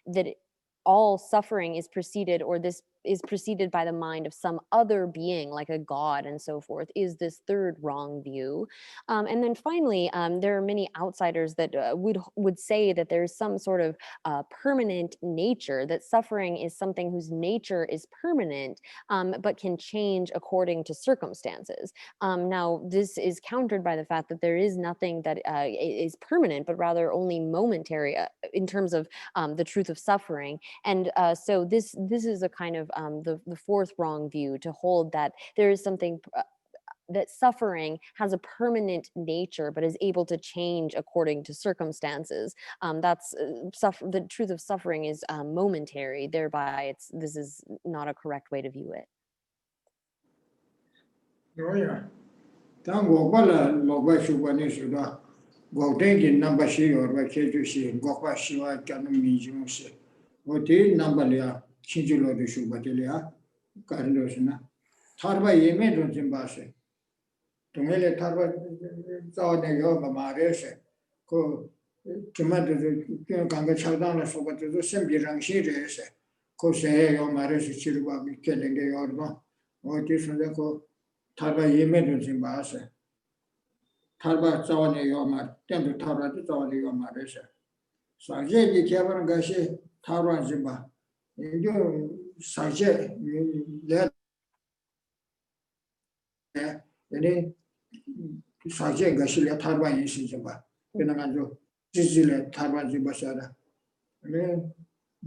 that all suffering is preceded, or this is preceded by the mind of some other being, like a God and so forth, is this third wrong view. And then finally, there are many outsiders that would say that there's some sort of permanent nature, that suffering is something whose nature is permanent, but can change according to circumstances. Now, this is countered by the fact that there is nothing that is permanent, but rather only momentary in terms of the truth of suffering. And so this is a kind of the fourth wrong view, to hold that there is something that suffering has a permanent nature, but is able to change according to circumstances. That's the truth of suffering is momentary. Thereby, this is not a correct way to view it. Oh yeah. Tango Bala Loba Shubanishuda. Go taking number she or by Ketushi, Gopa Shiva Kanumi. What is Nambalia, Chijulo de Shubatelia, Carlosina, Tarba Yemed Zimbase. Tumele Tarba Zone Yoga Marese, Co Tomato Ganga Chaldana Sobato, Sembi Rangshire, Co say or Marese Chiruba, killing the Yorba, or different Tarba Yemed Zimbase. Tarba Zone Yoma, Temple Tarba Zone Yoma Rese. So I gave the Kevin Gashi Tarba Zimba. You suggest that any suggest Gashilia Tarba in Sijaba. Penamando, Zizile Tarba Zibasada.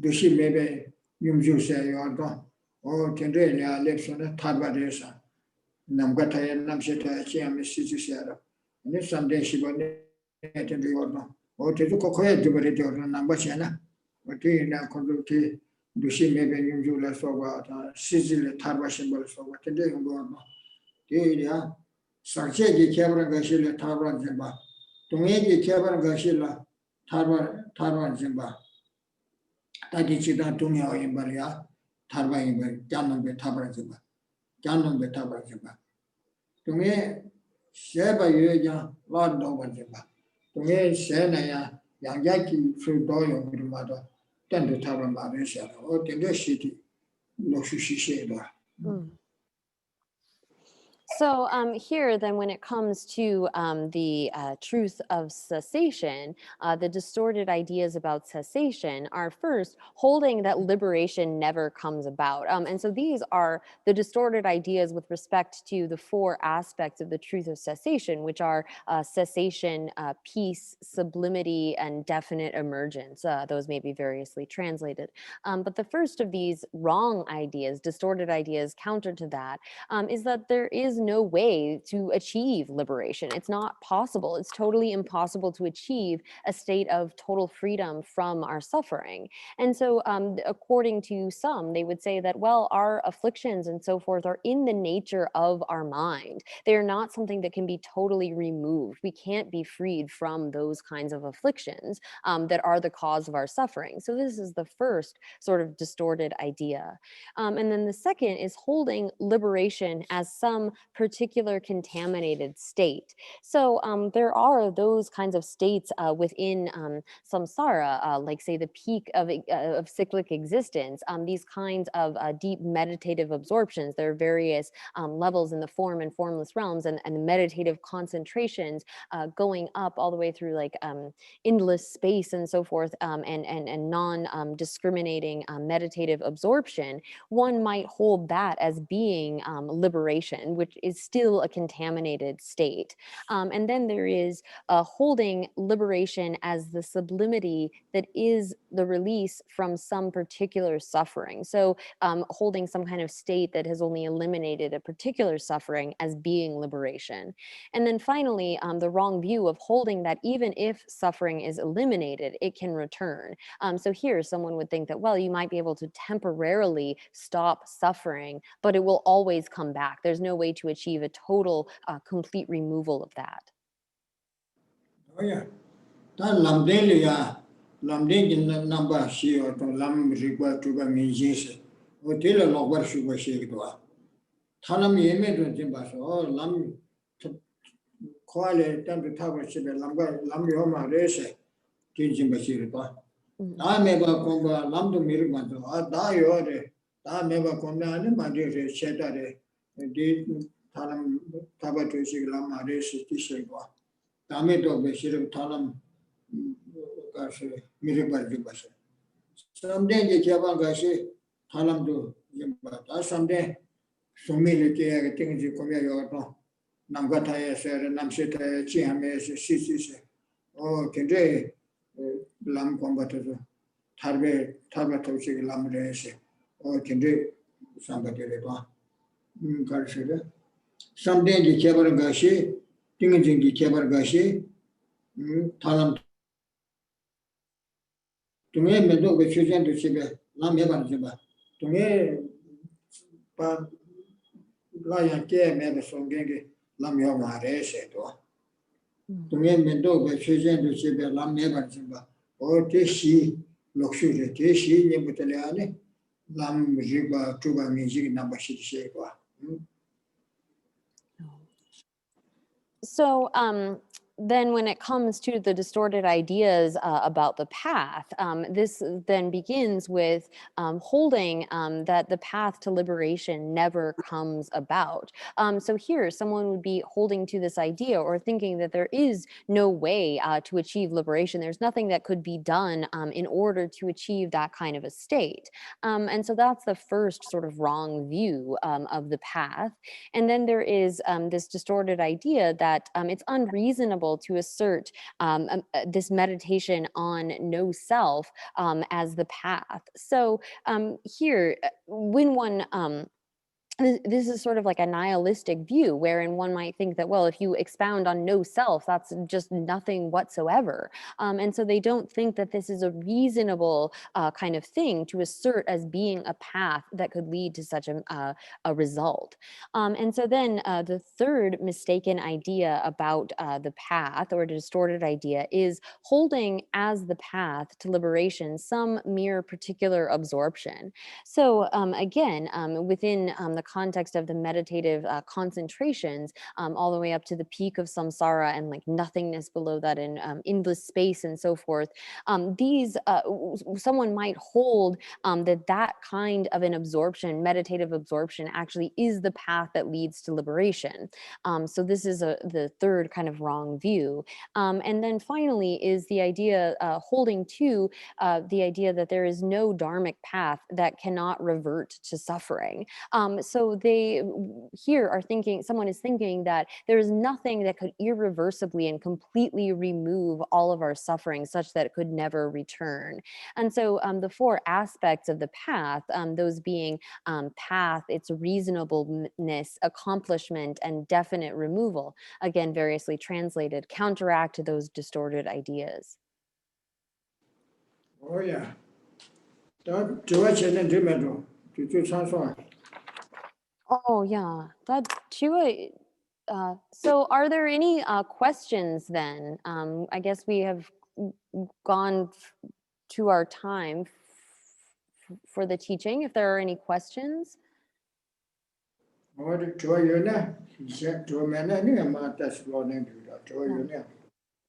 Bishi maybe Yumju say or gone. Or Tendelia lives on a Tarba Desa. Namgata and Namsheta Chiam Sijara. And then someday she was at the order. Or to look at the number China. Tina Conducti, Dushi maybe you less over Sicily, Tarba symbol over today. Tia Sarchegi Cabra Gashila Tarban Zimba. Tumegi Cabra Gashila Tarban Zimba. Tadichita Tumia in Baria, Tarba in Janum be Tabra Zimba. Janum be Tabra Zimba. To me, Sheba Yuja, Lord Dover Zimba. To me, Senaya, Yangaki, through Doyo with mother, then the Taban Marisha, or the city, no Sushi. So here, then, when it comes to the truth of cessation, the distorted ideas about cessation are first holding that liberation never comes about. And so these are the distorted ideas with respect to the four aspects of the truth of cessation, which are cessation, peace, sublimity, and definite emergence. Those may be variously translated. But the first of these wrong ideas, distorted ideas, counter to that, is that there is no way to achieve liberation. It's not possible. It's totally impossible to achieve a state of total freedom from our suffering. And so according to some, they would say that, well, our afflictions and so forth are in the nature of our mind. They are not something that can be totally removed. We can't be freed from those kinds of afflictions that are the cause of our suffering. So this is the first sort of distorted idea. And then the second is holding liberation as some particular contaminated state. So there are those kinds of states within samsara, like say the peak of cyclic existence, these kinds of deep meditative absorptions. There are various levels in the form and formless realms, and the meditative concentrations going up all the way through like endless space and so forth, and non-discriminating meditative absorption. One might hold that as being liberation, which is still a contaminated state. And then there is holding liberation as the sublimity that is the release from some particular suffering. So holding some kind of state that has only eliminated a particular suffering as being liberation. And then finally, the wrong view of holding that even if suffering is eliminated, it can return. So here, someone would think that, well, you might be able to temporarily stop suffering, but it will always come back. There's no way to achieve a total, complete removal of that. Oh, yeah. That Lamdelia, Lamding number she or to Lam required to be means. Hotel and over sugar shake. Tanam Yemed Jimbas, or Lam Quale, Temple Tower, Lam Yoma Race, Jimbashiripa. I never come Lam to Mirman, I die order. I never come down, my dear Shetare, did Tanam Tabatu Lama Race, Tishaba. Tameto Beshir Tanam Miribas. Someday the Java Gashi, Tanam to Jimba. Someday, so many things you come here. Namgata said, Namsita, Chiames, Sisi. Oh, today, Lam combated Tarbe, Tabatochi Lamrese. Oh, today, somebody. Someday the Java Gashi, Tinging the Java Gashi, Talam to me, Medo, which is to Sibe, Lam Ziba. To me, Lion Care, maybe some gay Lam Yoma Rese. To me, Medo, which is to Sibe, Lam Ziba. Or Tishi, Luxury, Tishi, Nibutaliani, Lam Ziba, Tuba music, number shake. So then when it comes to the distorted ideas about the path, this then begins with holding that the path to liberation never comes about. So here, someone would be holding to this idea or thinking that there is no way to achieve liberation. There's nothing that could be done in order to achieve that kind of a state. And so that's the first sort of wrong view of the path. And then there is this distorted idea that it's unreasonable to assert this meditation on no self as the path. So here, when one this is sort of like a nihilistic view wherein one might think that, well, if you expound on no self, that's just nothing whatsoever. And so they don't think that this is a reasonable kind of thing to assert as being a path that could lead to such a result. And so then the third mistaken idea about the path, or a distorted idea, is holding as the path to liberation some mere particular absorption. So again, within the context of the meditative concentrations, all the way up to the peak of samsara and like nothingness below that in endless space and so forth, these someone might hold that kind of an absorption, meditative absorption, actually is the path that leads to liberation. So this is the third kind of wrong view. And then finally is the idea, holding to the idea that there is no dharmic path that cannot revert to suffering. So they here are thinking, someone is thinking that there is nothing that could irreversibly and completely remove all of our suffering such that it could never return. And so the four aspects of the path, those being path, its reasonableness, accomplishment, and definite removal, again, variously translated, counteract those distorted ideas. Oh yeah. That George and Dimero, to transform. Oh yeah, that so are there any questions then? I guess we have gone to our time for the teaching. If there are any questions.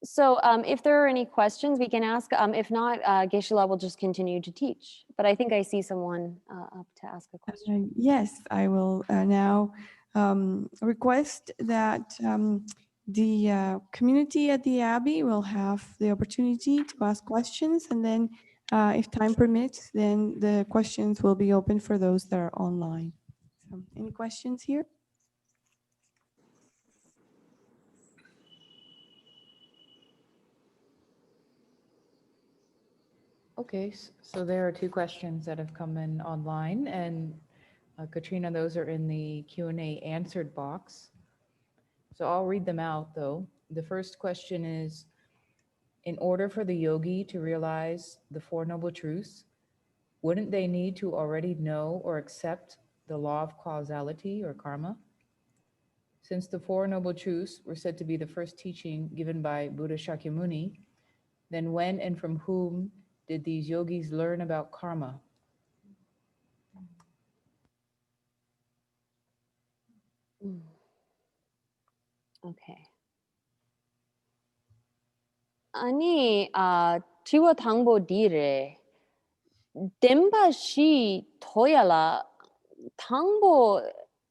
So if there are any questions, we can ask. If not, Geshe will just continue to teach. But I think I see someone up to ask a question. Yes, I will now request that the community at the Abbey will have the opportunity to ask questions, and then if time permits, then the questions will be open for those that are online. So, any questions here? Okay, so there are two questions that have come in online, and Katrina, those are in the Q&A answered box. So I'll read them out though. The first question is, in order for the yogi to realize the Four Noble Truths, wouldn't they need to already know or accept the law of causality or karma? Since the Four Noble Truths were said to be the first teaching given by Buddha Shakyamuni, then when and from whom did these yogis learn about karma? Okay. 아니, 지와 당보 디레 덴바시 토야라 당보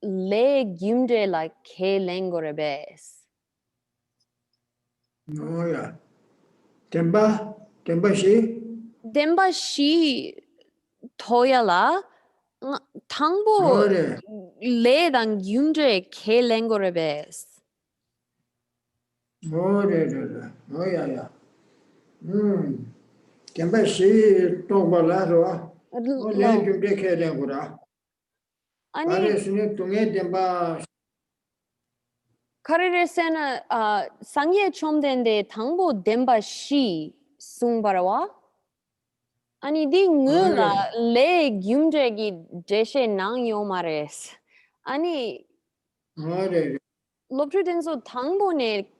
le gyumde la ke lengorebes. Oh yeah. Temba shi toyala tangbo le dang gyumde ke lengorebes. Oh yeah. Temba shi tombala roa. Oh le jude ke lengura. 아니 카레레세나 상예 촘된데 당보 덴바시 숭바라와 아니 딩으라 레 gyumdegi 제셰 낭요마레스 아니 롭트덴소 당보네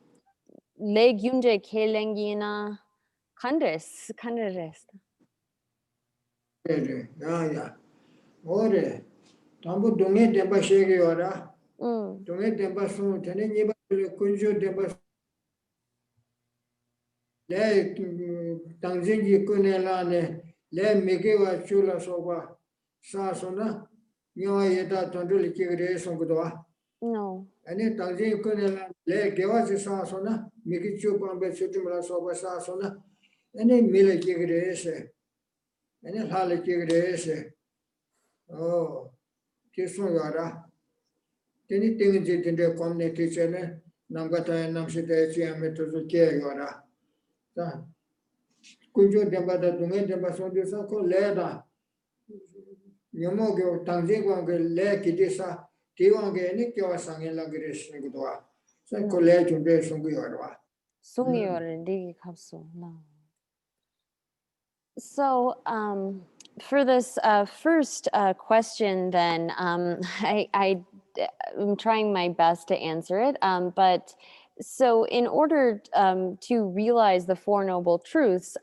레 gyumde 켈랭기나 칸데스 야 오래 담보 동에 덴바 시게 와라 동에 덴바 수 되네 니바 군주 덴바 내 당진기 꾸네라네 내 메게와 줄라 소바 사소나 녀아예다 돈들 끼그레 송고도와 No. 아니 당진기 꾸네라 내 개와지 사소나 메게 주방베 수tum라 소바 사소나 아니 밀레 끼그레세 아니 할레 끼그레세 계속하라. 되니 땡지 된데 검내 티체네 남가타에 남시대 지하메토도 계획하라. 자, 군주 덴바다 동에 덴바 소디사 코 레다. 녀모게 당제광게 레 기디사 Tiwange ni kyo sangin la girish ngudwa. So kole jumbe sungu yorwa. So for this first question, then I'm trying my best to answer it. But so in order to realize the Four Noble Truths,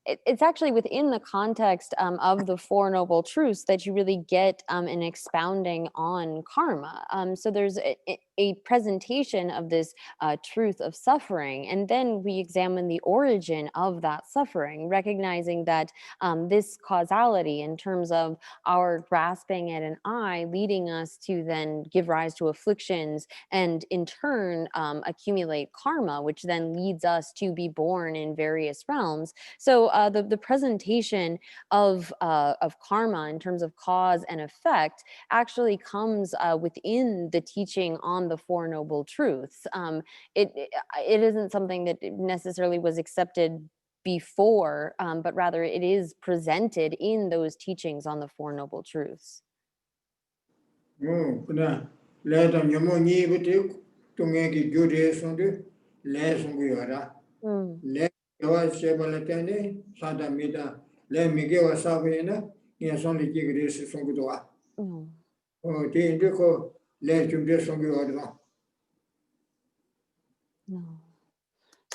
it's actually within the context of the Four Noble Truths that you really get an expounding on karma. So there's a presentation of this truth of suffering, and then we examine the origin of that suffering, recognizing that this causality in terms of our grasping at an I leading us to then give rise to afflictions and in turn accumulate karma, which then leads us to be born in various realms. So the presentation of karma in terms of cause and effect actually comes within the teaching on the Four Noble Truths. It isn't something that necessarily was accepted before, but rather it is presented in those teachings on the Four Noble Truths.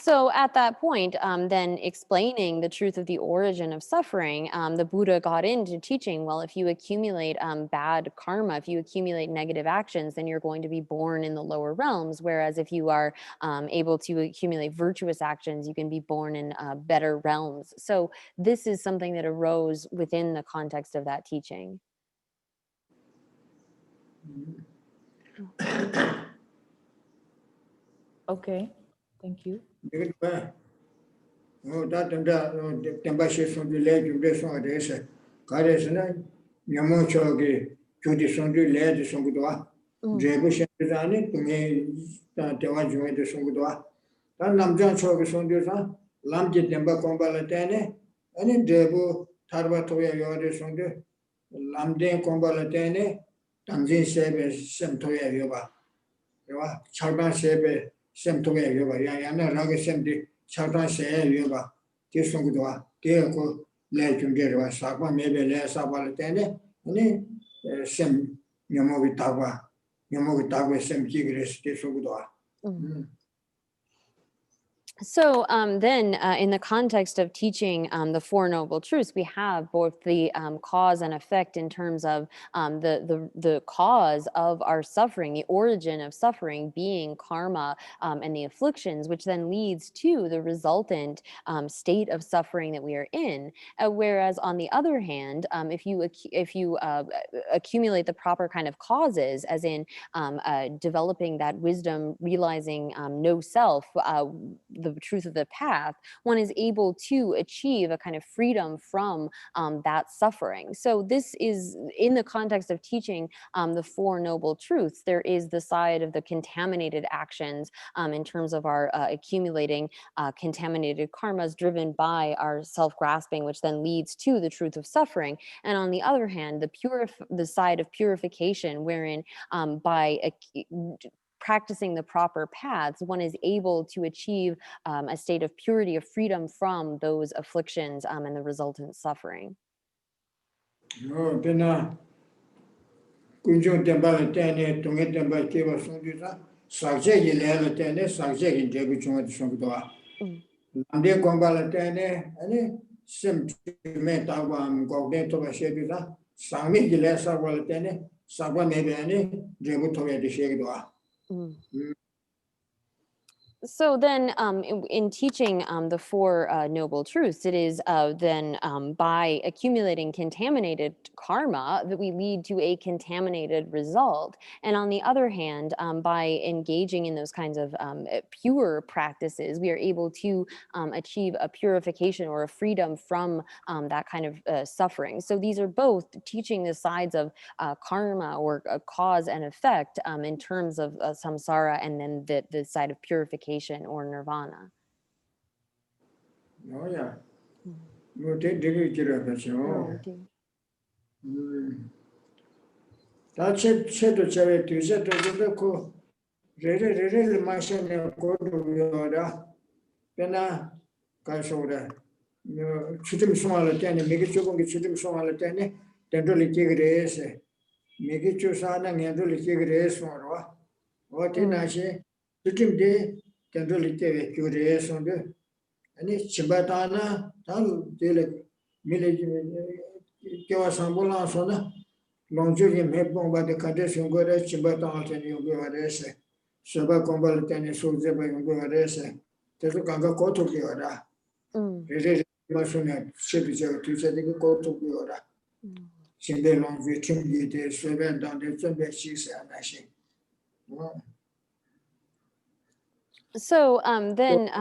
So at that point, then explaining the truth of the origin of suffering, the Buddha got into teaching, well, if you accumulate bad karma, if you accumulate negative actions, then you're going to be born in the lower realms. Whereas if you are able to accumulate virtuous actions, you can be born in better realms. So this is something that arose within the context of that teaching. Okay, thank you. So then in the context of teaching the Four Noble Truths, we have both the cause and effect in terms of the cause of our suffering, the origin of suffering being karma and the afflictions, which then leads to the resultant state of suffering that we are in. Whereas on the other hand, if you accumulate the proper kind of causes, as in developing that wisdom, realizing no self, the truth of the path, one is able to achieve a kind of freedom from that suffering. So this is in the context of teaching the Four Noble Truths. There is the side of the contaminated actions in terms of our accumulating contaminated karmas driven by our self-grasping, which then leads to the truth of suffering. And on the other hand, the side of purification, wherein by practicing the proper paths, one is able to achieve a state of purity, of freedom from those afflictions and the resultant suffering. So then in teaching the Four Noble Truths, it is then by accumulating contaminated karma that we lead to a contaminated result. And on the other hand, by engaging in those kinds of pure practices, we are able to achieve a purification or a freedom from that kind of suffering. So these are both teaching the sides of karma or cause and effect in terms of samsara, and then the side of purification or nirvana. Oh yeah. That's it, Cherry, Tuesday, to go. Really, machine, go to your Pena, Kasoda. Chutum Sumala Tani, make it chukum, chutum Sumala Tani, Tendoli Tigres, make it Chusana, and Doli Tigres, or what in Ashi, Chutum Day, Tendoli Tigres on the and it's Chibatana, Tan Dele, Millet, Kawasambola, Sona, Longevim, Hepon by the Kadesh, go to Chibatan, and you go at Saba Combalatani, Soldier by Goarese, Tezuka go to the order. Really, Masuna, Shipper, to say the go to the order. Simbe long victim, the servant down the Sunday, she said, I see. So then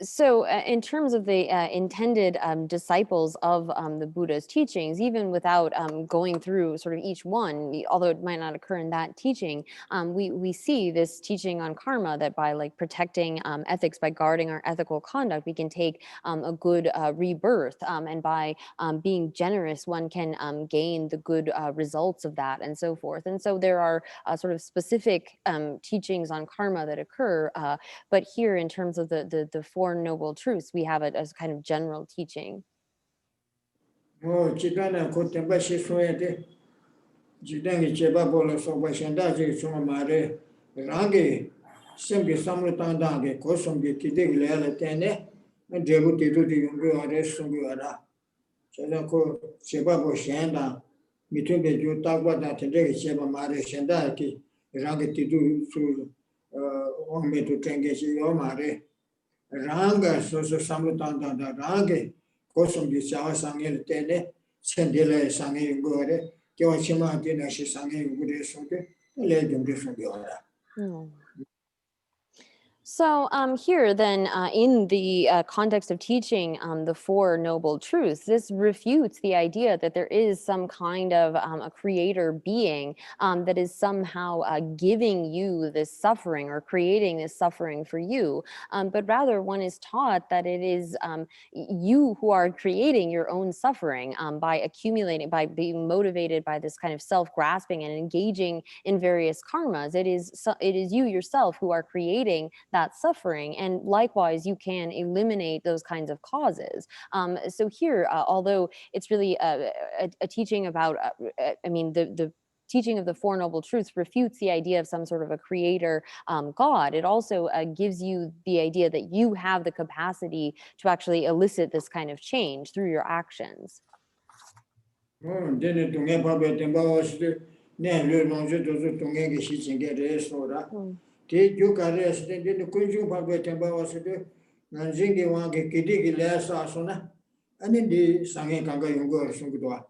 so in terms of the intended disciples of the Buddha's teachings, even without going through sort of each one, although it might not occur in that teaching, we see this teaching on karma, that by like protecting ethics, by guarding our ethical conduct, we can take a good rebirth, and by being generous, one can gain the good results of that, and so forth. And so there are sort of specific teachings on karma that occur, but here in terms of the Four Noble Truths, we have it as kind of general teaching. Oh, Chitana Contemplating, Jidangi Chebabola, so by Shandaji, Sumare, Rangi, Simbi Samutandang, Kosum, the Tidig Lelatene, and Debuti to the Yungu Sungura. Chadako, Chebabo Shanda, between the Jutagua that today, Cheba Mare Shandaki, Rangi Tidu through Ome to Tengeshi Omare. Ranga so samutanda range kosum di chawa sangel tene sendele sange gore kyo chima dina shi sange gure songe le dumde songe ora. So here then, in the context of teaching the Four Noble Truths, this refutes the idea that there is some kind of a creator being that is somehow giving you this suffering or creating this suffering for you, but rather one is taught that it is you who are creating your own suffering by accumulating, by being motivated by this kind of self-grasping and engaging in various karmas. It is you yourself who are creating that suffering, and likewise you can eliminate those kinds of causes. So here, although it's really a teaching about, I mean, the teaching of the Four Noble Truths refutes the idea of some sort of a creator God, it also gives you the idea that you have the capacity to actually elicit this kind of change through your actions. Te Yukares, the Kunju Pabetemba was the Nanzingi Wangi Kidiki Lessa Sona, and in the Sangi Kanga Yungo Sungua.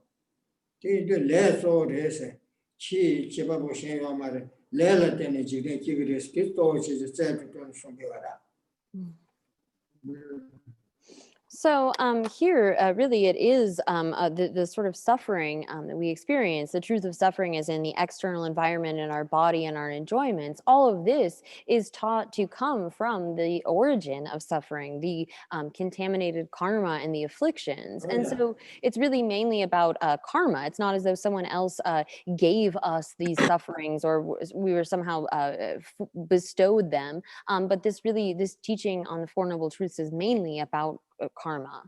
Te do less or this, Chi Chibabo Shen Mare, Lela Teneji, the Kigris, Kito, which is a set to Sungiwara. So here, really, it is the sort of suffering that we experience. The truth of suffering is in the external environment, in our body and our enjoyments. All of this is taught to come from the origin of suffering, the contaminated karma and the afflictions. And so it's really mainly about karma. It's not as though someone else gave us these sufferings or we were somehow bestowed them. But this teaching on the Four Noble Truths is mainly about karma.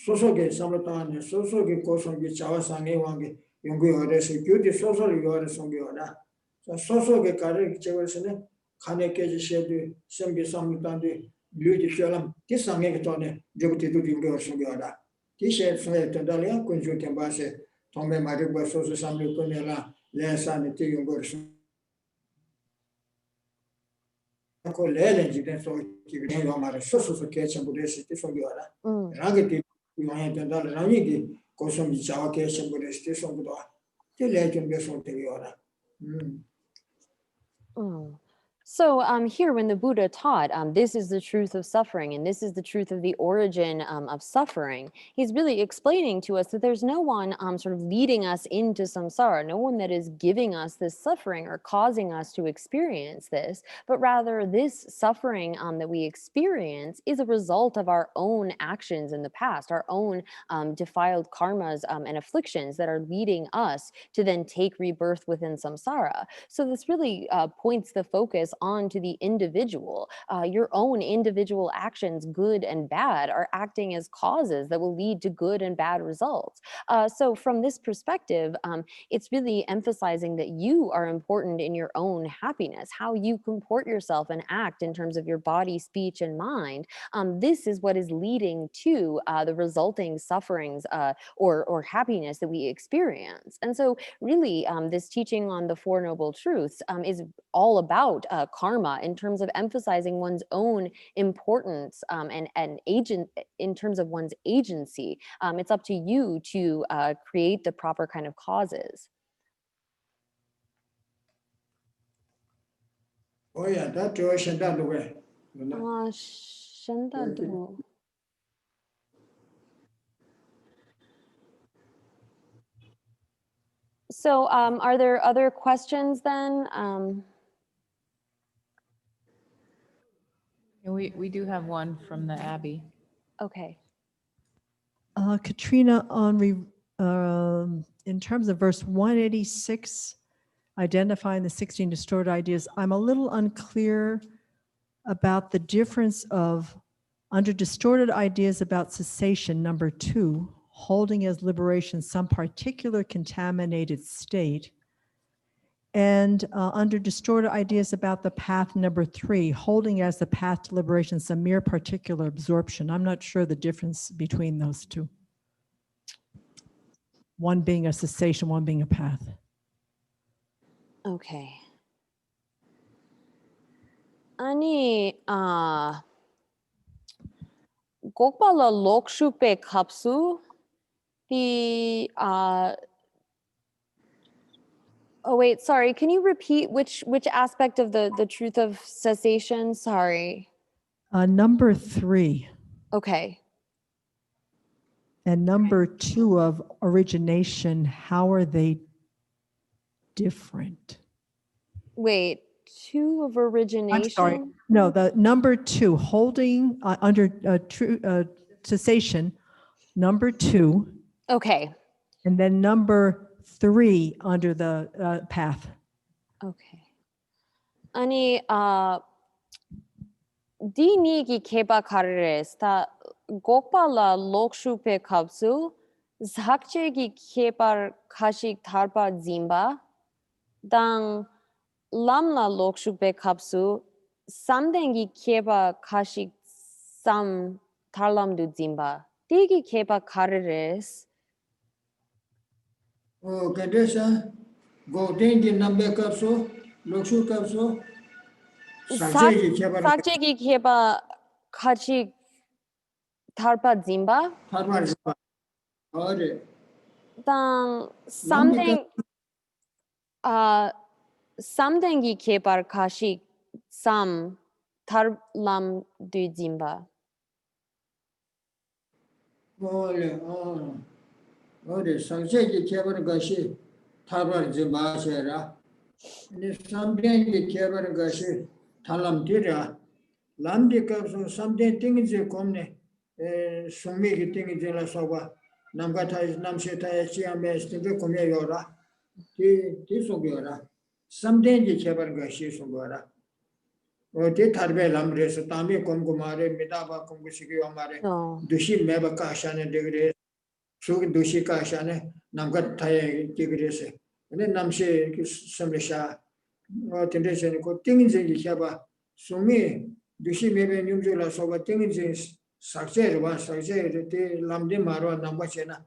Sosoge Samatan, Sosoge Kosongi Chawasangi Wangi, Yungu Ores, Yudi Sosoli Ores Songiora. So Sosoge Karek Chevesene, Kaneke Shedu, Sembi Samutandi, Ludi Fialam, Tisangetone, Deputy to Yungu Songiora. Tisha Dalia, Kunjutembase, Tome Mariba Soso Sami Kunela, Lesan, Tiyungu. Lele, then so you can have a social catch and Buddhist from Yora. Raggedy. Rani Kosum Java Cation with a station. So here when the Buddha taught, this is the truth of suffering and this is the truth of the origin of suffering, he's really explaining to us that there's no one sort of leading us into samsara, no one that is giving us this suffering or causing us to experience this, but rather this suffering that we experience is a result of our own actions in the past, our own defiled karmas and afflictions that are leading us to then take rebirth within samsara. So this really points the focus onto the individual. Your own individual actions, good and bad, are acting as causes that will lead to good and bad results. So from this perspective, it's really emphasizing that you are important in your own happiness, how you comport yourself and act in terms of your body, speech, and mind. This is what is leading to the resulting sufferings or happiness that we experience. And so really this teaching on the Four Noble Truths is all about karma in terms of emphasizing one's own importance and agent in terms of one's agency. It's up to you to create the proper kind of causes. Oh yeah, that was the way. So are there other questions then? We do have one from the Abbey. Okay. Katrina, in terms of verse 186, identifying the 16 distorted ideas, I'm a little unclear about the difference of under distorted ideas about cessation, number 2, holding as liberation some particular contaminated state, and under distorted ideas about the path, number 3, holding as the path to liberation some mere particular absorption. I'm not sure the difference between those two. One being a cessation, one being a path. Okay. Ani Gokpala Lokshupe Kapsu, the oh wait, sorry, can you repeat which aspect of the truth of cessation? Sorry. Number 3. Okay. And number 2 of origination, how are they different? Wait, 2 of origination? I'm sorry. No, the number 2, holding under cessation, number 2. Okay. And then number 3 under the path. Okay. Ani Dini ki keba karres ta gokpala lokshupe kapsu zakche ki kepar kashik tharpa zimba dang lamla lokshupe kapsu samdengi keba kashik sam tarlam du zimba digi keba karres. Oh, Kadesha, go dengi number capsule, Lokshu capsule, Sakche ki keba kashik tharpa zimba dang something samdengi kepar kashik sam tarlam du zimba. Sanjay Kevin Gashi, Tabar Zimbashera, and something Kevin Gashi, Talam Tira, Landi capsule, something things you come, Sumi things in La Soba, Namgata is Namsheta, Chiames, Tibukumia Yora, Tisogura, something Kevin Gashi Sogura. Or did Tarbe Lamres, Tami Kongumare, Midaba Kongushiki Omare, Dushi Meba Kashan and Degree. So Dushi Kashane, Namgat Taya Tigrese, and then Namshe Samlisha, or Tendency, things in the Shaba, Sumi, Dushi maybe Nubula, so what things is success, one success, Lamdi Maro, Namachena,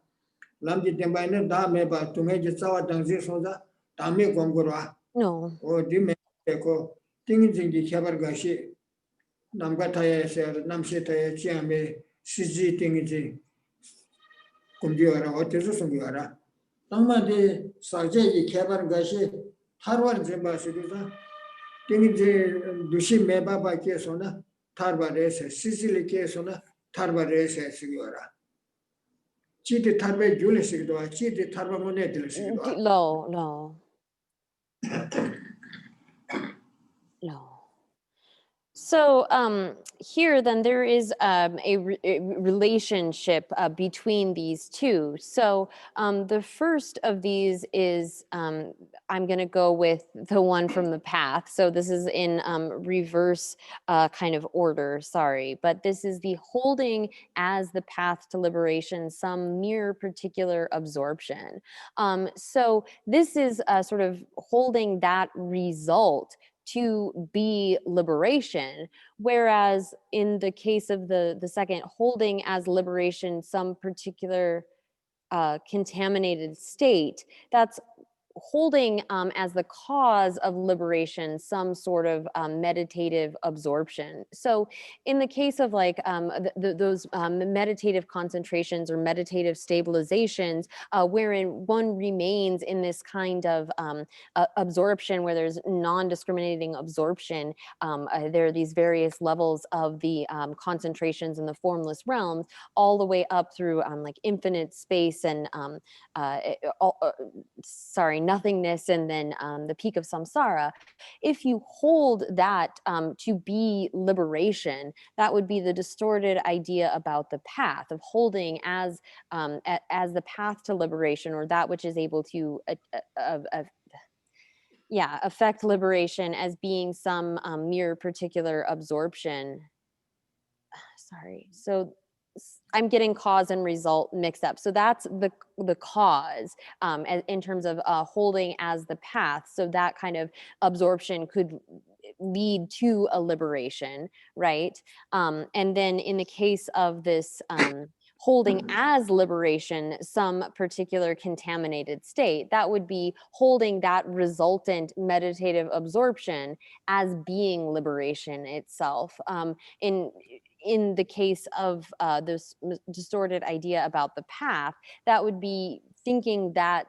Lamdi Dembina, Dameba, to make it Sawa Danzi Soda, Tami Gongura, no, or Dimeko, things in the Shabargashi, Namgataya, Namshetaya, Chiame, Siji things. Kumdiara or Tesusungara, Tamade Saje Kevan Gashi, Harvard Zimbabwe, Tingi Dushi Meba by Kesona, Tarbares, Sicily Kesona, Tarbares, Sigura. Chiti Tarbe Julius, Chiti Tarbamonetil. No. So here then there is a relationship between these two. So the first of these is, I'm going to go with the one from the path. So this is in reverse kind of order, sorry. But this is the holding as the path to liberation, some mere particular absorption. So this is sort of holding that result to be liberation, whereas in the case of the second, holding as liberation some particular contaminated state, that's holding as the cause of liberation some sort of meditative absorption. So in the case of like those meditative concentrations or meditative stabilizations, wherein one remains in this kind of absorption where there's non-discriminating absorption, there are these various levels of the concentrations in the formless realms, all the way up through like infinite space and nothingness, and then the peak of samsara. If you hold that to be liberation, that would be the distorted idea about the path of holding as the path to liberation, or that which is able to affect liberation as being some mere particular absorption. Sorry, so I'm getting cause and result mixed up. So that's the cause in terms of holding as the path. So that kind of absorption could lead to a liberation, right? And then in the case of this holding as liberation some particular contaminated state, that would be holding that resultant meditative absorption as being liberation itself. In the case of this distorted idea about the path, that would be thinking that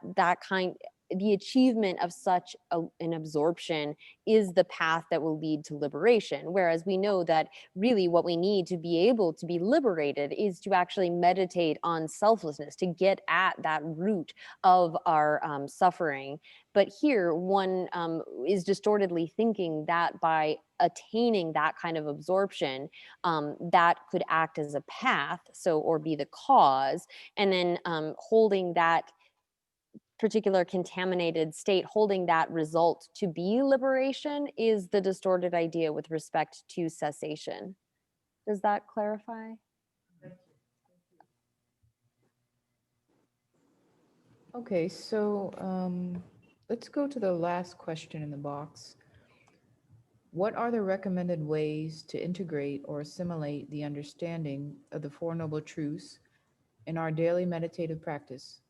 the achievement of such an absorption is the path that will lead to liberation. Whereas we know that really what we need to be able to be liberated is to actually meditate on selflessness, to get at that root of our suffering. But here one is distortedly thinking that by attaining that kind of absorption, that could act as a path, or be the cause, and then holding that particular contaminated state, holding that result to be liberation, is the distorted idea with respect to cessation. Does that clarify? Okay, so let's go to the last question in the box. What are the recommended ways to integrate or assimilate the understanding of the Four Noble Truths in our daily meditative practice,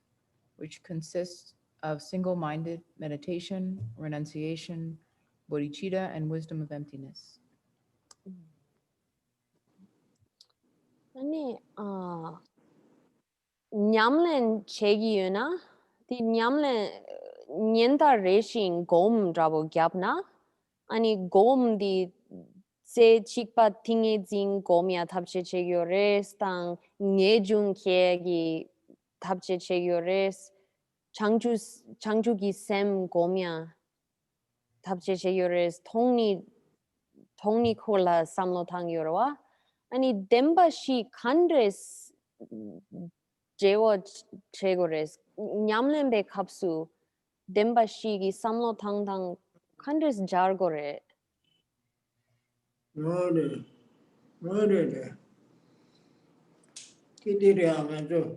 which consists of single-minded meditation, renunciation, bodhichitta, and wisdom of emptiness? 아니, 냠len chegiuna, the 냠len nienta reshin gom drabo gyapna, ani gom di se chikpa tinge zing gomya tapche chegiores, tang ngejun kiegi tapche chegiores, changjugi sem gomya tapche chegiores, tongni kola samlotang yorwa, ani demba shi kandres jewo chegores nyamlembe kapsu demba shigi samlo tangtang kandres jargore. No. Kitty Amazo,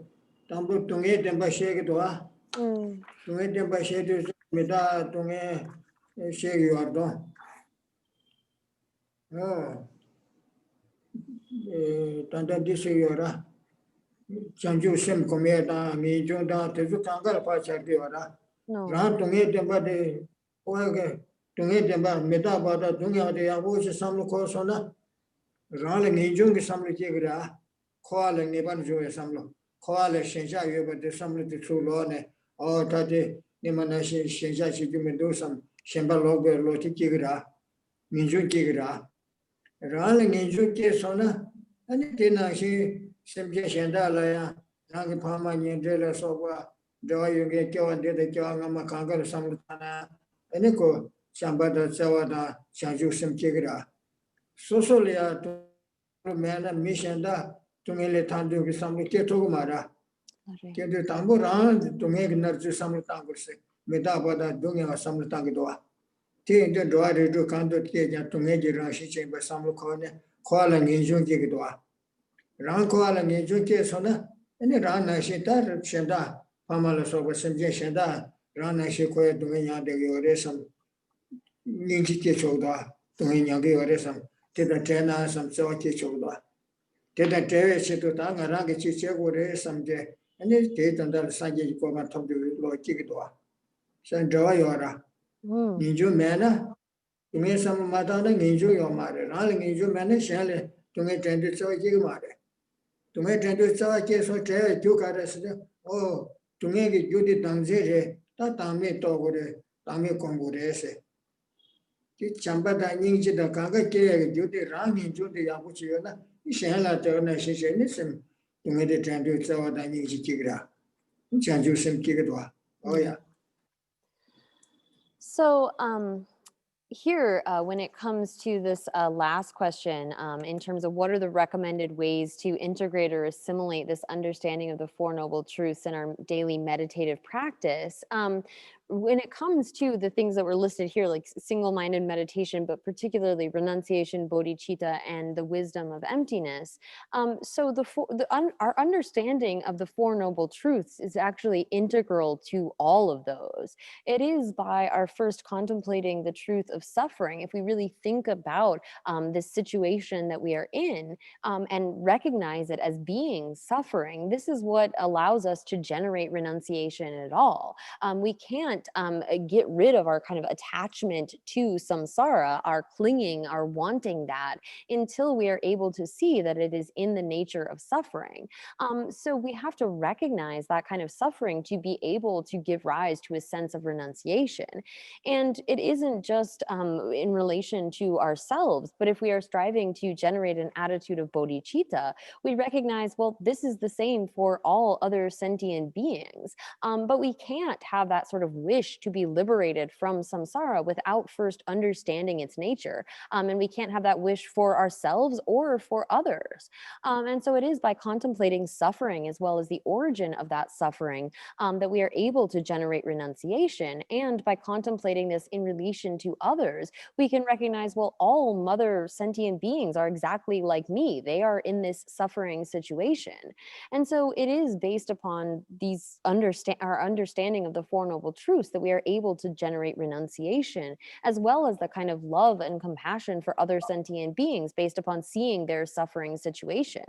Tambo Tunge Temba Shake to her. Tunge Temba Shake Meda Tunge Shake you are done. Oh, Tanda Disayora. Chanju Sem Cometa, me Jonda, Tezu Kangal Pachadiora. Ran Tunge Temba de Oage, Tunge Temba, Meda Bada Tunga de Abuja Samu Kosona. Ranling Jung Samli Jigra, Koala Niban Joy Samlo, Koala Shenja, but the Samli to Lone, Oh, Tati, Nimanashi, Shinjachi, do some Shemba Logo, Loti Kigra, Minju Kigra, Ralling in Juki Sona, and it didn't she, Simja Shandalaya, Nagi Pama, Yendela Soba, Joy, you get Joe and did the Joanga Makanga, Samutana, and Eco, Shambada Zawada, Shanju Sim Kigra. Sosolia to Mana Mishanda, to Mele Tandu, Samu Ketogumara. Get the tamburan to make nurture some tangos, Medabada doing a some tangoa. Take the door to conduct to make it Rashi chamber some corner, calling in Junkidoa. Ran calling in Junki Sona, and the Ran Nashita, Shenda, Pamala Soba Sanjay Shenda, Ran Nashiko doing the Yoresam, Ninki Choda, doing Yoresam, did the Tena some Soki Choda. Did the Terry to Tanga Rangi Chichego someday. And this date and that Sanjay go and talk to Lord Chicadoa. San Joyora, Ninju Mana, to me some Madonna, Ninju your mother, Ralling Ninju Mana, Shelley, to me tended so Jigmare. To me tended so I guess what Terry took at oh, to make it Judy Tanzere, that Tami Togore, Tami Congorese. Chambada Ninja the Kanga, Judy Rang Judy Yabuchiana, Shella Turner, Shishanism, to me the tended so that Ninja Tigra. Oh, yeah. So here, when it comes to this last question, in terms of what are the recommended ways to integrate or assimilate this understanding of the Four Noble Truths in our daily meditative practice, when it comes to the things that were listed here, like single-minded meditation, but particularly renunciation, bodhichitta, and the wisdom of emptiness. So our understanding of the Four Noble Truths is actually integral to all of those. It is by our first contemplating the truth of suffering, if we really think about this situation that we are in and recognize it as being suffering, this is what allows us to generate renunciation at all. We can't get rid of our kind of attachment to samsara, our clinging, our wanting that, until we are able to see that it is in the nature of suffering. So we have to recognize that kind of suffering to be able to give rise to a sense of renunciation. And it isn't just in relation to ourselves, but if we are striving to generate an attitude of bodhicitta, we recognize, well, this is the same for all other sentient beings. But we can't have that sort of wish to be liberated from samsara without first understanding its nature. And we can't have that wish for ourselves or for others. And so it is by contemplating suffering as well as the origin of that suffering that we are able to generate renunciation. And by contemplating this in relation to others, we can recognize, well, all mother sentient beings are exactly like me. They are in this suffering situation. And so it is based upon these our understanding of the Four Noble Truths that we are able to generate renunciation, as well as the kind of love and compassion for other sentient beings based upon seeing their suffering situation.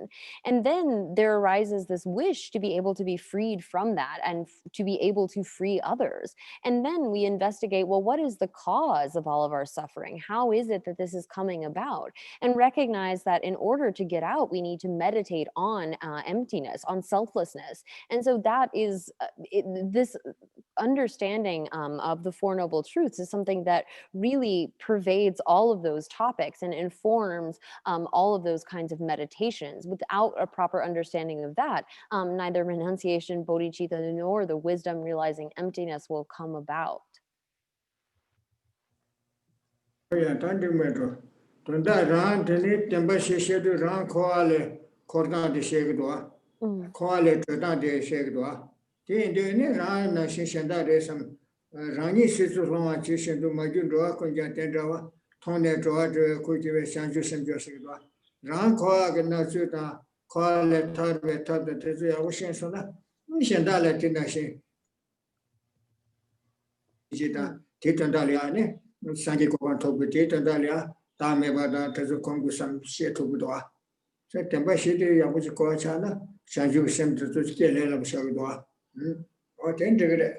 And then there arises this wish to be able to be freed from that and to be able to free others. And then we investigate, well, what is the cause of all of our suffering? How is it that this is coming about? And recognize that in order to get out, we need to meditate on emptiness, on selflessness. And so that is this understanding of the Four Noble Truths is something that really pervades all of those topics and informs all of those kinds of meditations. Without a proper understanding of that, neither renunciation, bodhicitta, nor the wisdom realizing emptiness will come about. Yeah, Tunda ran tene temba sheshe do ran koale korda de shegdwa. Koale toda de shegdwa. De ne ran na sheshenda de sam rani sisu roma chishen do maju do konja tendawa thone do de ko jiwe shanju semjo shegdwa. Ran koa ge na chuta koale tarbe tad de zu ya ushen sona. Ni shenda le tinda she. Jita titanda liane. Sangi Kogan Tobiti and Dalia, Tamebada, Tazu Kongu Sam Shetubudoa. September Shitty, Yabuchi Koachana, Sanju Sem to Skill of Shavidua. Or integrate.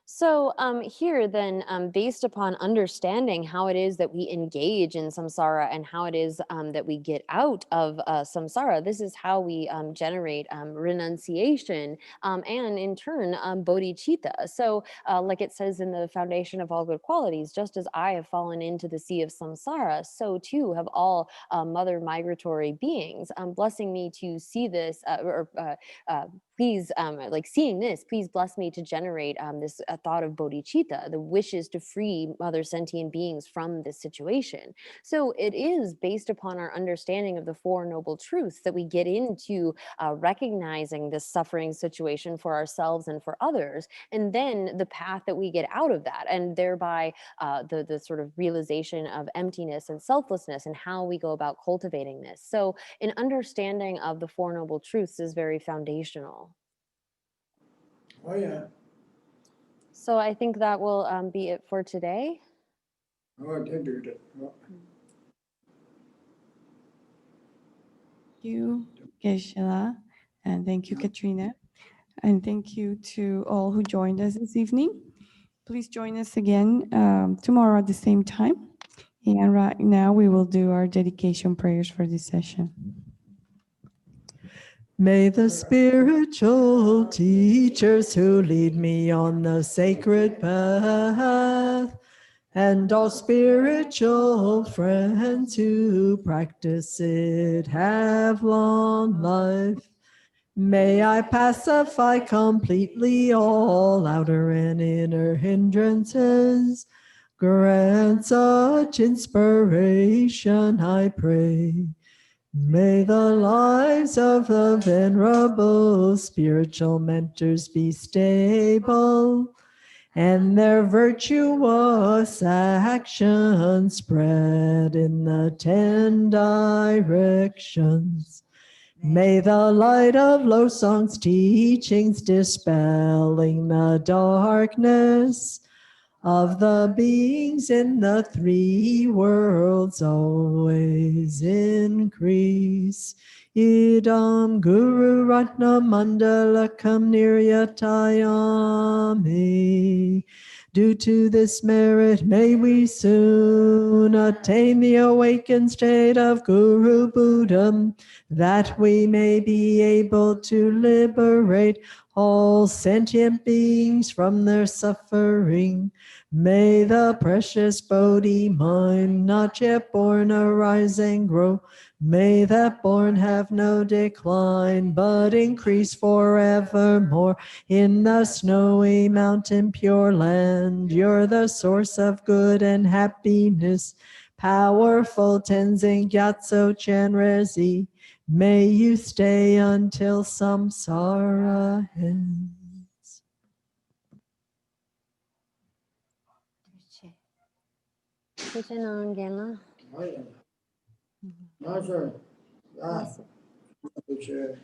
So here then, based upon understanding how it is that we engage in samsara and how it is that we get out of samsara, this is how we generate renunciation and in turn bodhichitta. So like it says in the foundation of all good qualities, just as I have fallen into the sea of samsara, so too have all mother migratory beings, blessing me to see this please, like seeing this, please bless me to generate this thought of bodhicitta, the wishes to free other sentient beings from this situation. So it is based upon our understanding of the Four Noble Truths that we get into recognizing this suffering situation for ourselves and for others, and then the path that we get out of that, and thereby the sort of realization of emptiness and selflessness and how we go about cultivating this. So an understanding of the Four Noble Truths is very foundational. Oh, yeah. So I think that will be it for today. Oh, they do that. Oh. Thank you, Geshe, and thank you, Katrina. And thank you to all who joined us this evening. Please join us again tomorrow at the same time. And right now we will do our dedication prayers for this session. May the spiritual teachers who lead me on the sacred path and all spiritual friends who practice it have long life. May I pacify completely all outer and inner hindrances. Grant such inspiration, I pray. May the lives of the venerable spiritual mentors be stable, and their virtuous action spread in the 10 directions. May the light of Losong's teachings dispelling the darkness of the beings in the 3 worlds always increase. Idam Guru Ratna Mandalakam Niryatayami. Due to this merit, may we soon attain the awakened state of Guru Buddha, that we may be able to liberate all sentient beings from their suffering. May the precious Bodhi mind not yet born arise and grow. May that born have no decline, but increase forevermore. In the snowy mountain pure land, you're the source of good and happiness. Powerful Tenzin Gyatso Chenrezi, may you stay until samsara ends. Oh, yeah. No, sir. Ah, okay.